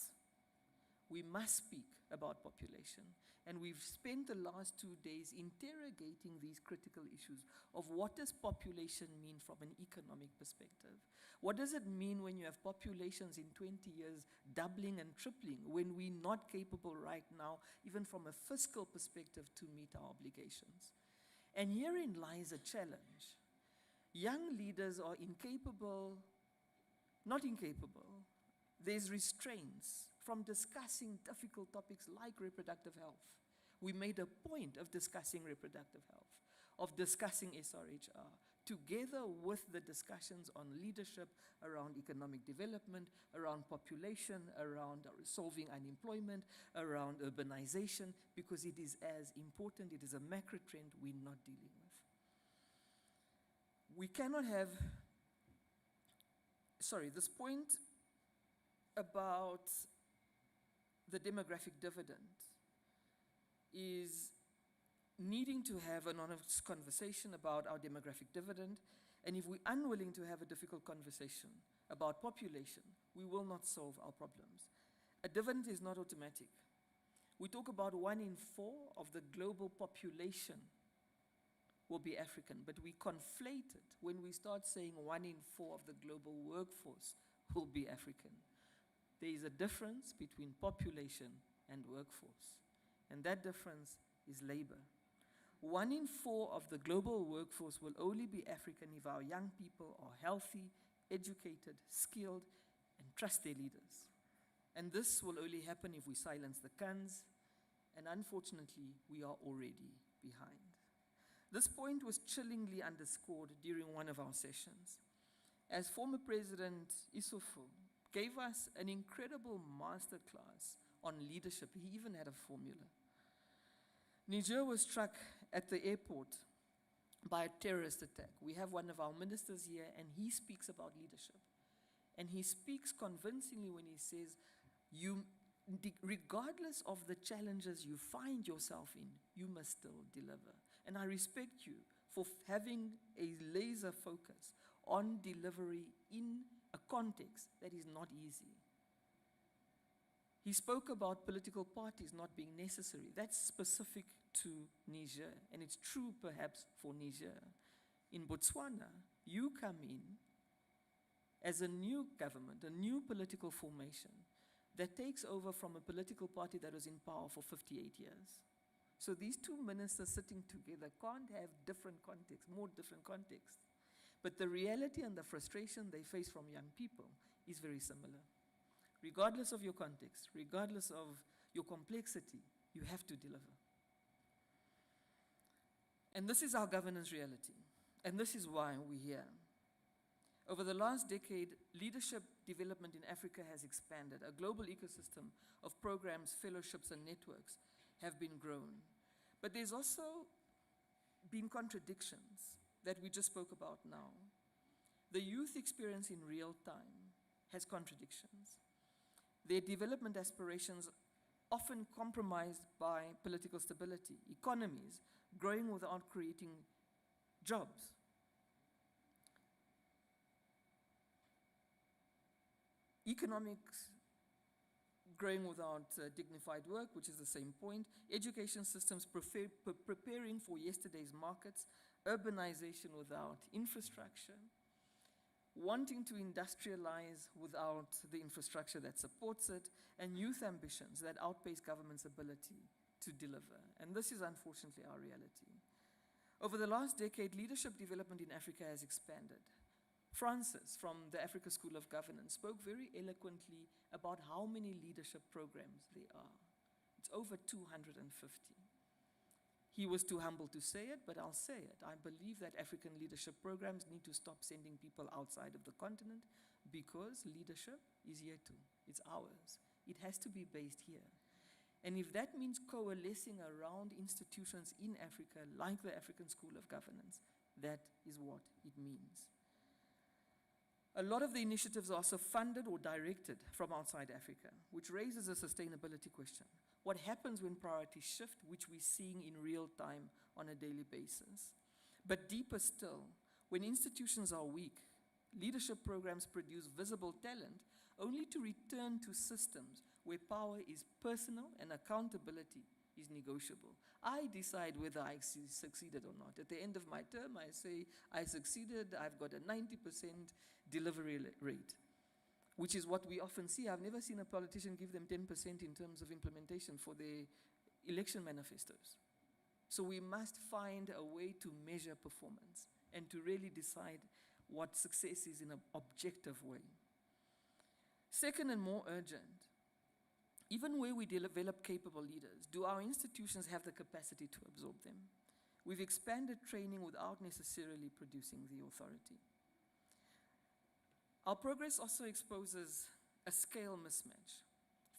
We must speak about population. And we've spent the last 2 days interrogating these critical issues of what does population mean from an economic perspective? What does it mean when you have populations in 20 years doubling and tripling when we're not capable right now, even from a fiscal perspective, to meet our obligations? And herein lies a challenge. Young leaders are incapable, not incapable, there's restraints from discussing difficult topics like reproductive health. We made a point of discussing reproductive health, of discussing SRHR, together with the discussions on leadership around economic development, around population, around solving unemployment, around urbanization, because it is as important, it is a macro trend we're not dealing with. We cannot have, this point about the demographic dividend is needing to have an honest conversation about our demographic dividend, and if we're unwilling to have a difficult conversation about population, we will not solve our problems. A dividend is not automatic. We talk about 1 in 4 of the global population will be African, but we conflate it when we start saying 1 in 4 of the global workforce will be African. There is a difference between population and workforce, and that difference is labor. 1 in 4 of the global workforce will only be African if our young people are healthy, educated, skilled, and trust their leaders. And this will only happen if we silence the cans, and unfortunately, we are already behind. This point was chillingly underscored during one of our sessions, as former President Issoufou gave us an incredible masterclass on leadership. He even had a formula. Niger was struck at the airport by a terrorist attack. We have one of our ministers here, and he speaks about leadership. And he speaks convincingly when he says, regardless of the challenges you find yourself in, you must still deliver. And I respect you for having a laser focus on delivery in a context that is not easy. He spoke about political parties not being necessary. That's specific to Niger, and it's true perhaps for Niger. In Botswana, you come in as a new government, a new political formation that takes over from a political party that was in power for 58 years. So these two ministers sitting together can't have different contexts, more different contexts. But the reality and the frustration they face from young people is very similar. Regardless of your context, regardless of your complexity, you have to deliver. And this is our governance reality. And this is why we're here. Over the last decade, leadership development in Africa has expanded. A global ecosystem of programs, fellowships, and networks have been grown. But there's also been contradictions that we just spoke about now. The youth experience in real time has contradictions. Their development aspirations often compromised by political stability, economies growing without creating jobs. Economics growing without dignified work, which is the same point. Education systems preparing for yesterday's markets. Urbanization without infrastructure. Wanting to industrialize without the infrastructure that supports it. And youth ambitions that outpace government's ability to deliver. And this is unfortunately our reality. Over the last decade, leadership development in Africa has expanded. Francis from the Africa School of Governance spoke very eloquently about how many leadership programs there are. It's over 250. He was too humble to say it, but I'll say it. I believe that African leadership programs need to stop sending people outside of the continent because leadership is here too. It's ours. It has to be based here. And if that means coalescing around institutions in Africa, like the African School of Governance, that is what it means. A lot of the initiatives are also funded or directed from outside Africa, which raises a sustainability question. What happens when priorities shift, which we're seeing in real time on a daily basis? But deeper still, when institutions are weak, leadership programs produce visible talent only to return to systems where power is personal and accountability is negotiable. I decide whether I succeeded or not. At the end of my term, I say, I succeeded, I've got a 90% delivery rate, which is what we often see. I've never seen a politician give them 10% in terms of implementation for their election manifestos. So we must find a way to measure performance and to really decide what success is in an objective way. Second and more urgent, even where we develop capable leaders, do our institutions have the capacity to absorb them? We've expanded training without necessarily producing the authority. Our progress also exposes a scale mismatch.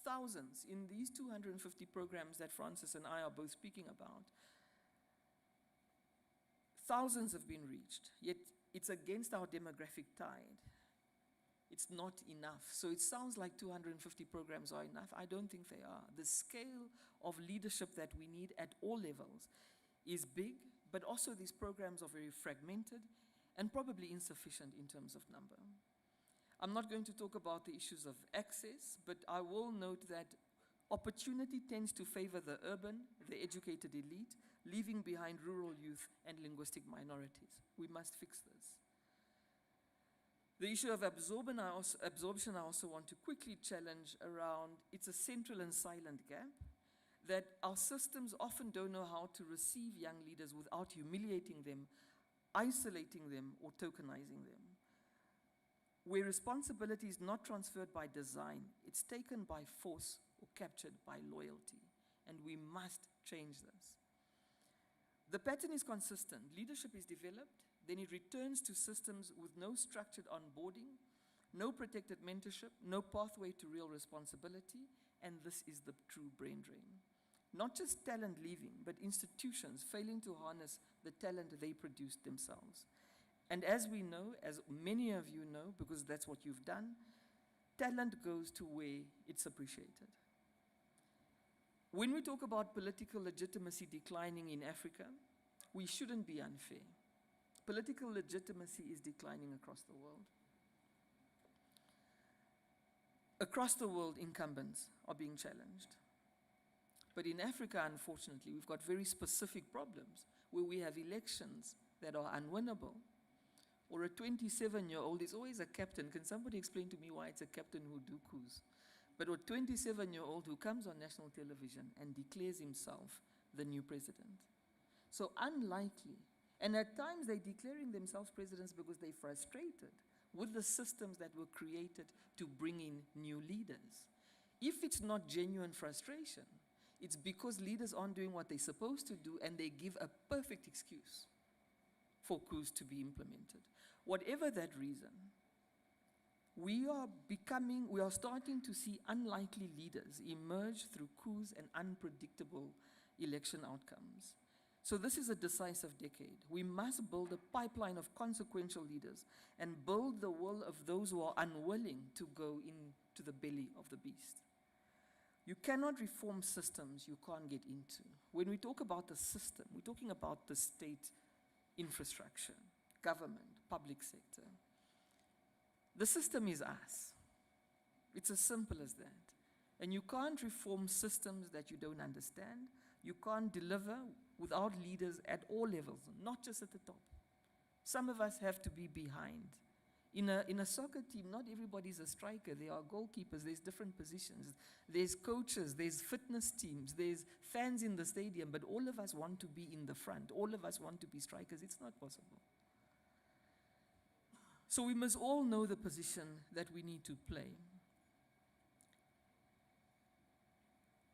Thousands in these 250 programs that Francis and I are both speaking about, thousands have been reached, yet it's against our demographic tide. It's not enough. So it sounds like 250 programs are enough. I don't think they are. The scale of leadership that we need at all levels is big, but also these programs are very fragmented and probably insufficient in terms of number. I'm not going to talk about the issues of access, but I will note that opportunity tends to favor the urban, the educated elite, leaving behind rural youth and linguistic minorities. We must fix this. The issue of absorption I also want to quickly challenge around, it's a central and silent gap that our systems often don't know how to receive young leaders without humiliating them, isolating them, or tokenizing them. Where responsibility is not transferred by design, it's taken by force or captured by loyalty, and we must change this. The pattern is consistent. Leadership is developed, then it returns to systems with no structured onboarding, no protected mentorship, no pathway to real responsibility, and this is the true brain drain. Not just talent leaving, but institutions failing to harness the talent they produced themselves. And as we know, as many of you know, because that's what you've done, talent goes to where it's appreciated. When we talk about political legitimacy declining in Africa, we shouldn't be unfair. Political legitimacy is declining across the world. Across the world, incumbents are being challenged. But in Africa, unfortunately, we've got very specific problems where we have elections that are unwinnable. Or a 27-year-old is always a captain. Can somebody explain to me why it's a captain who do coups? But a 27-year-old who comes on national television and declares himself the new president. So unlikely. And at times they're declaring themselves presidents because they're frustrated with the systems that were created to bring in new leaders. If it's not genuine frustration, it's because leaders aren't doing what they're supposed to do and they give a perfect excuse for coups to be implemented. Whatever that reason, we are starting to see unlikely leaders emerge through coups and unpredictable election outcomes. So this is a decisive decade. We must build a pipeline of consequential leaders and build the will of those who are unwilling to go into the belly of the beast. You cannot reform systems you can't get into. When we talk about the system, we're talking about the state infrastructure, government, public sector. The system is us. It's as simple as that. And you can't reform systems that you don't understand. You can't deliver without leaders at all levels, not just at the top. Some of us have to be behind. In a soccer team, not everybody's a striker. There are goalkeepers, there's different positions. There's coaches, there's fitness teams, there's fans in the stadium, but all of us want to be in the front. All of us want to be strikers. It's not possible. So we must all know the position that we need to play.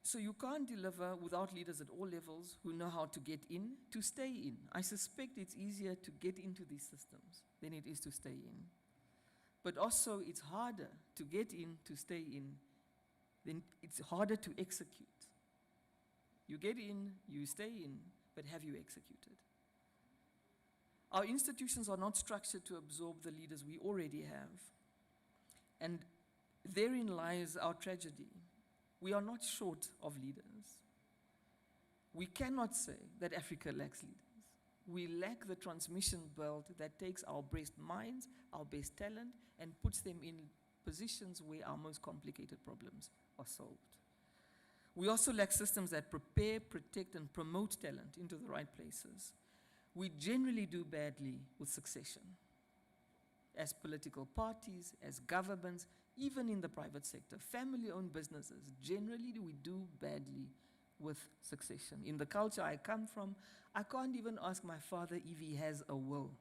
So you can't deliver without leaders at all levels who know how to get in, to stay in. I suspect it's easier to get into these systems than it is to stay in. But also it's harder to get in, to stay in, then it's harder to execute. You get in, you stay in, but have you executed? Our institutions are not structured to absorb the leaders we already have. And therein lies our tragedy. We are not short of leaders. We cannot say that Africa lacks leaders. We lack the transmission belt that takes our best minds, our best talent, and puts them in positions where our most complicated problems are solved. We also lack systems that prepare, protect, and promote talent into the right places. We generally do badly with succession. As political parties, as governments, even in the private sector, family-owned businesses, generally we do badly with succession. In the culture I come from, I can't even ask my father if he has a will,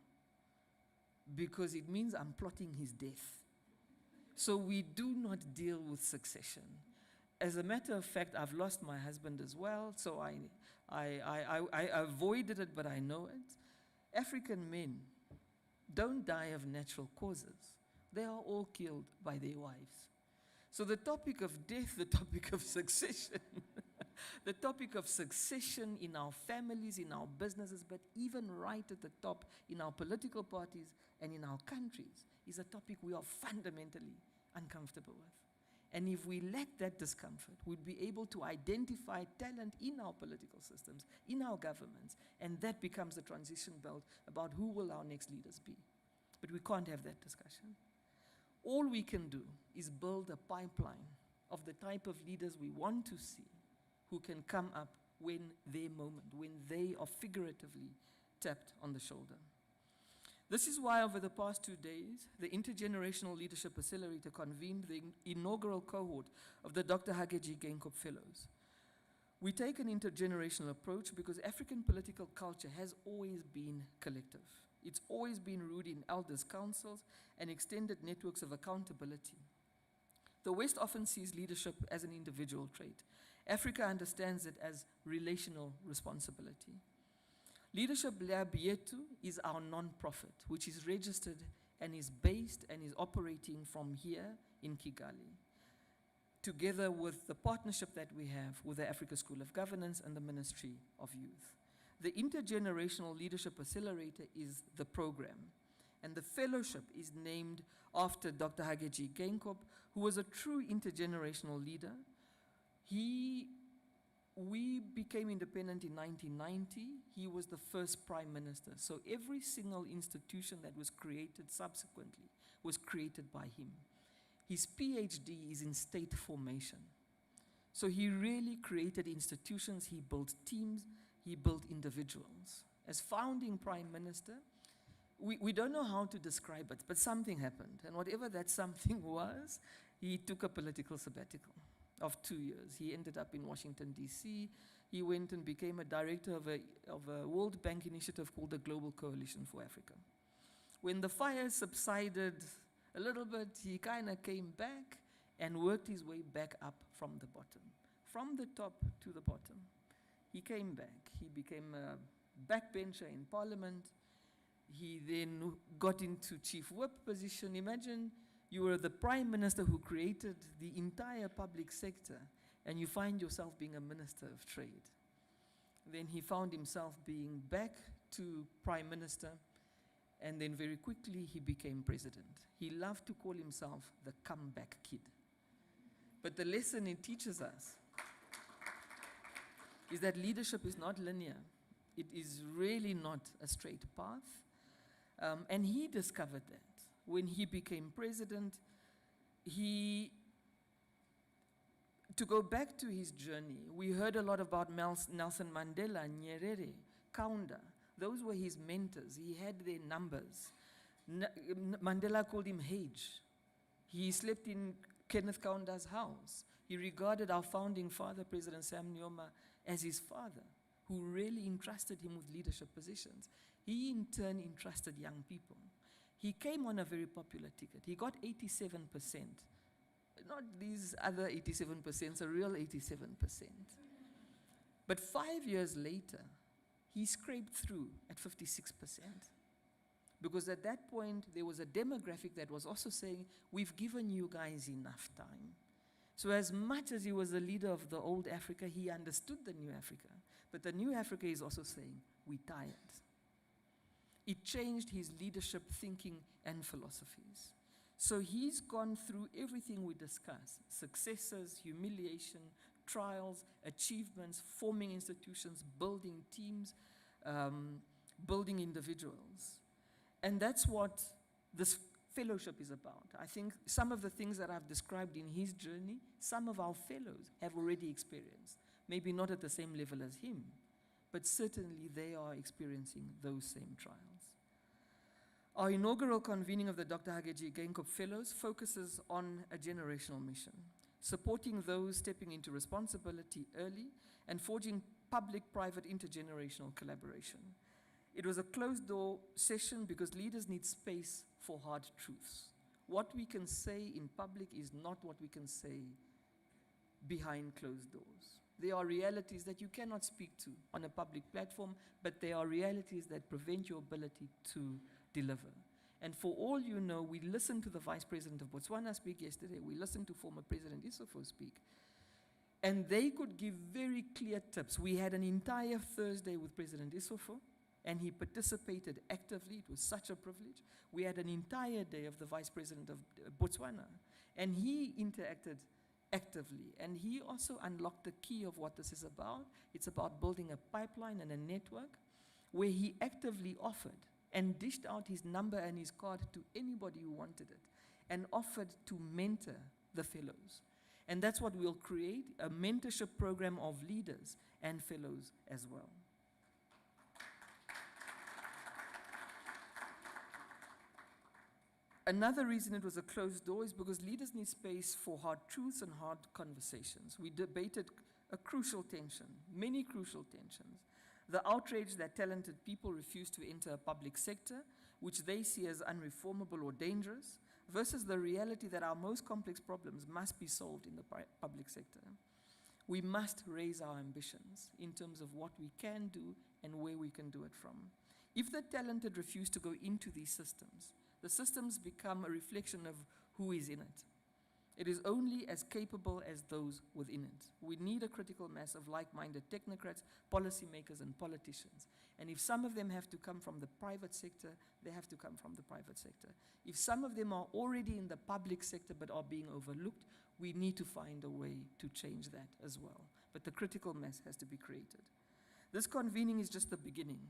because it means I'm plotting his death. So we do not deal with succession. As a matter of fact, I've lost my husband as well, so I avoided it, but I know it. African men don't die of natural causes. They are all killed by their wives. So the topic of death, the topic of succession, the topic of succession in our families, in our businesses, but even right at the top in our political parties and in our countries, is a topic we are fundamentally uncomfortable with. And if we lack that discomfort, we'd be able to identify talent in our political systems, in our governments, and that becomes the transition belt about who will our next leaders be. But we can't have that discussion. All we can do is build a pipeline of the type of leaders we want to see who can come up when their moment, when they are figuratively tapped on the shoulder. This is why over the past 2 days, the Intergenerational Leadership Accelerator convened the inaugural cohort of the Dr Hage G Geingob Fellows. We take an intergenerational approach because African political culture has always been collective. It's always been rooted in elders' councils and extended networks of accountability. The West often sees leadership as an individual trait. Africa understands it as relational responsibility. Leadership Lab Yetu is our non-profit, which is registered and is based and is operating from here in Kigali, together with the partnership that we have with the Africa School of Governance and the Ministry of Youth. The Intergenerational Leadership Accelerator is the program, and the fellowship is named after Dr Hage G Geingob, who was a true intergenerational leader. We became independent in 1990. He was the first prime minister. So every single institution that was created subsequently was created by him. His PhD is in state formation. So he really created institutions, he built teams, he built individuals. As founding prime minister, we don't know how to describe it, but something happened. And whatever that something was, he took a political sabbatical. of 2 years. He ended up in Washington, D.C. He went and became a director of a World Bank initiative called the Global Coalition for Africa. When the fire subsided a little bit, he kind of came back and worked his way back up from the bottom, from the top to the bottom. He came back. He became a backbencher in Parliament. He then got into chief whip position. Imagine you were the prime minister who created the entire public sector, and you find yourself being a minister of trade. Then he found himself being back to prime minister, and then very quickly he became president. He loved to call himself the comeback kid. But the lesson it teaches us is that leadership is not linear. It is really not a straight path. And he discovered that. When he became president, to go back to his journey, we heard a lot about Nelson Mandela, Nyerere, Kaunda. Those were his mentors. He had their numbers. Mandela called him Hage. He slept in Kenneth Kaunda's house. He regarded our founding father, President Sam Nujoma, as his father, who really entrusted him with leadership positions. He, in turn, entrusted young people. He came on a very popular ticket. He got 87%. Not these other 87%, a real 87%. But 5 years later, he scraped through at 56%. Because at that point, there was a demographic that was also saying, we've given you guys enough time. So as much as he was the leader of the old Africa, he understood the new Africa. But the new Africa is also saying, we're tired. It changed his leadership thinking and philosophies. So he's gone through everything we discuss: successes, humiliation, trials, achievements, forming institutions, building teams, building individuals. And that's what this fellowship is about. I think some of the things that I've described in his journey, some of our fellows have already experienced. Maybe not at the same level as him, but certainly they are experiencing those same trials. Our inaugural convening of the Dr. Hage G. Geingob Fellows focuses on a generational mission, supporting those stepping into responsibility early and forging public-private intergenerational collaboration. It was a closed-door session because leaders need space for hard truths. What we can say in public is not what we can say behind closed doors. There are realities that you cannot speak to on a public platform, but there are realities that prevent your ability to deliver. And for all you know, we listened to the Vice President of Botswana speak yesterday. We listened to former President Issoufou speak. And they could give very clear tips. We had an entire Thursday with President Issoufou, and he participated actively. It was such a privilege. We had an entire day of the Vice President of Botswana, and he interacted actively. And he also unlocked the key of what this is about. It's about building a pipeline and a network where he actively offered and dished out his number and his card to anybody who wanted it, and offered to mentor the fellows. And that's what we'll create, a mentorship program of leaders and fellows as well. Another reason it was a closed door is because leaders need space for hard truths and hard conversations. We debated a crucial tension, many crucial tensions. The outrage that talented people refuse to enter a public sector, which they see as unreformable or dangerous, versus the reality that our most complex problems must be solved in the public sector. We must raise our ambitions in terms of what we can do and where we can do it from. If the talented refuse to go into these systems, the systems become a reflection of who is in it. It is only as capable as those within it. We need a critical mass of like-minded technocrats, policymakers, and politicians. And if some of them have to come from the private sector, they have to come from the private sector. If some of them are already in the public sector but are being overlooked, we need to find a way to change that as well. But the critical mass has to be created. This convening is just the beginning.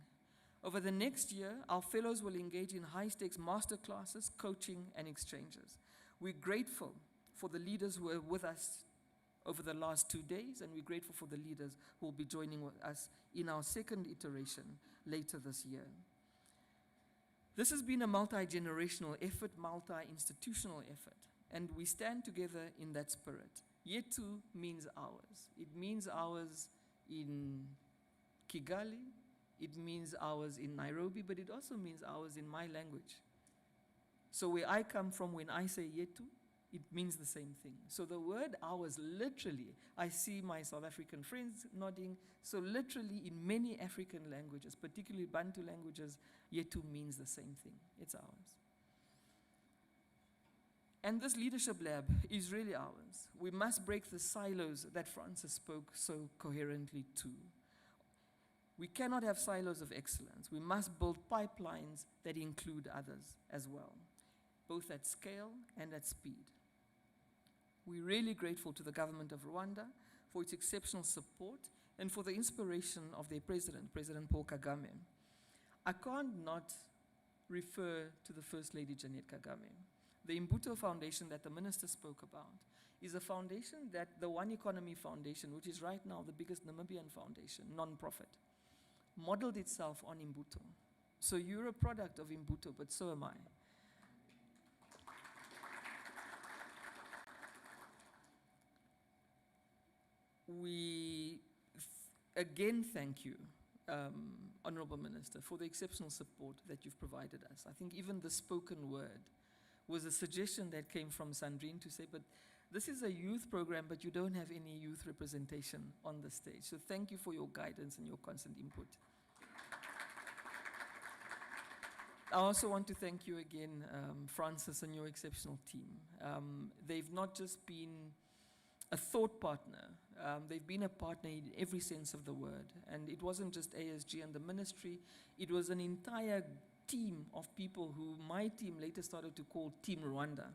Over the next year, our fellows will engage in high-stakes masterclasses, coaching, and exchanges. We're grateful for the leaders who were with us over the last 2 days, and we're grateful for the leaders who will be joining with us in our second iteration later this year. This has been a multi-generational effort, multi-institutional effort, and we stand together in that spirit. Yetu means ours. It means ours in Kigali, it means ours in Nairobi, but it also means ours in my language. So where I come from, when I say Yetu, it means the same thing. So the word ours, literally, I see my South African friends nodding, so literally in many African languages, particularly Bantu languages, Yetu means the same thing. It's ours. And this leadership lab is really ours. We must break the silos that Francis spoke so coherently to. We cannot have silos of excellence. We must build pipelines that include others as well, both at scale and at speed. We're really grateful to the government of Rwanda for its exceptional support and for the inspiration of their president, President Paul Kagame. I can't not refer to the First Lady Janet Kagame. The Imbuto Foundation that the minister spoke about is a foundation that the One Economy Foundation, which is right now the biggest Namibian foundation, non-profit, modeled itself on Imbuto. So you're a product of Imbuto, but so am I. We again thank you, Honorable Minister, for the exceptional support that you've provided us. I think even the spoken word was a suggestion that came from Sandrine to say, but this is a youth program, but you don't have any youth representation on the stage. So thank you for your guidance and your constant input. I also want to thank you again, Francis, and your exceptional team. They've not just been a thought partner, they've been a partner in every sense of the word. And it wasn't just ASG and the ministry, it was an entire team of people who my team later started to call Team Rwanda.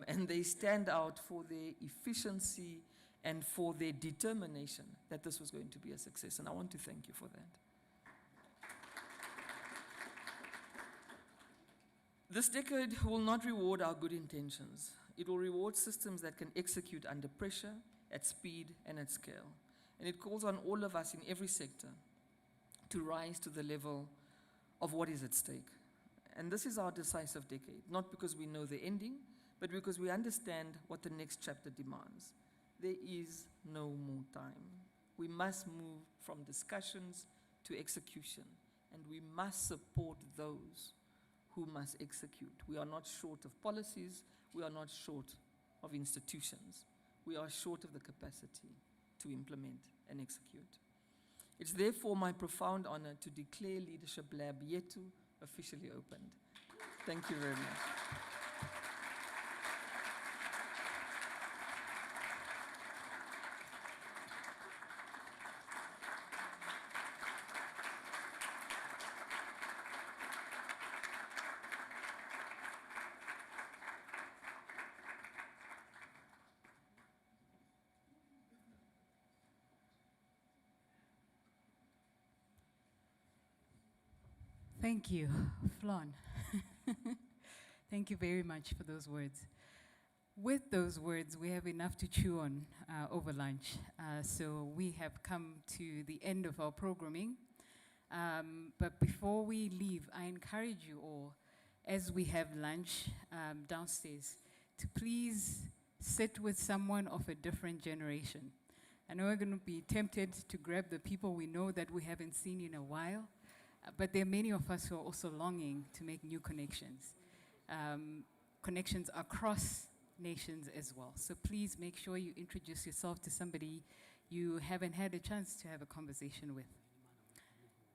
And they stand out for their efficiency and for their determination that this was going to be a success. And I want to thank you for that. This decade will not reward our good intentions. It will reward systems that can execute under pressure, at speed, and at scale. And it calls on all of us in every sector to rise to the level of what is at stake. And this is our decisive decade, not because we know the ending, but because we understand what the next chapter demands. There is no more time. We must move from discussions to execution, and we must support those who must execute. We are not short of policies, we are not short of institutions. We are short of the capacity to implement and execute. It's therefore my profound honor to declare Leadership Lab Yetu officially opened. Thank you very much. Thank you, Flon. Thank you very much for those words. With those words, we have enough to chew on over lunch. So we have come to the end of our programming. But before we leave, I encourage you all, as we have lunch downstairs, to please sit with someone of a different generation. I know we're going to be tempted to grab the people we know that we haven't seen in a while, but there are many of us who are also longing to make new connections, connections across nations as well. So please make sure you introduce yourself to somebody you haven't had a chance to have a conversation with.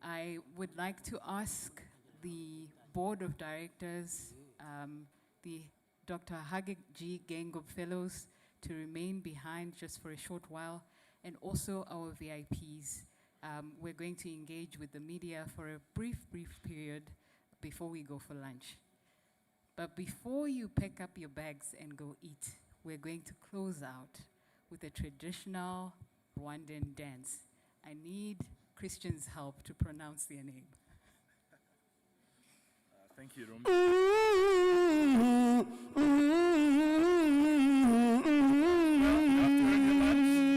I would like to ask the board of directors, the Dr Hage G Geingob Fellows, to remain behind just for a short while, and also our VIPs. We're going to engage with the media for a brief period before we go for lunch. But before you pack up your bags and go eat, we're going to close out with a traditional Rwandan dance. I need Christian's help to pronounce their name. Thank you, Rum.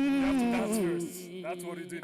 You have to dance first. That's what you do.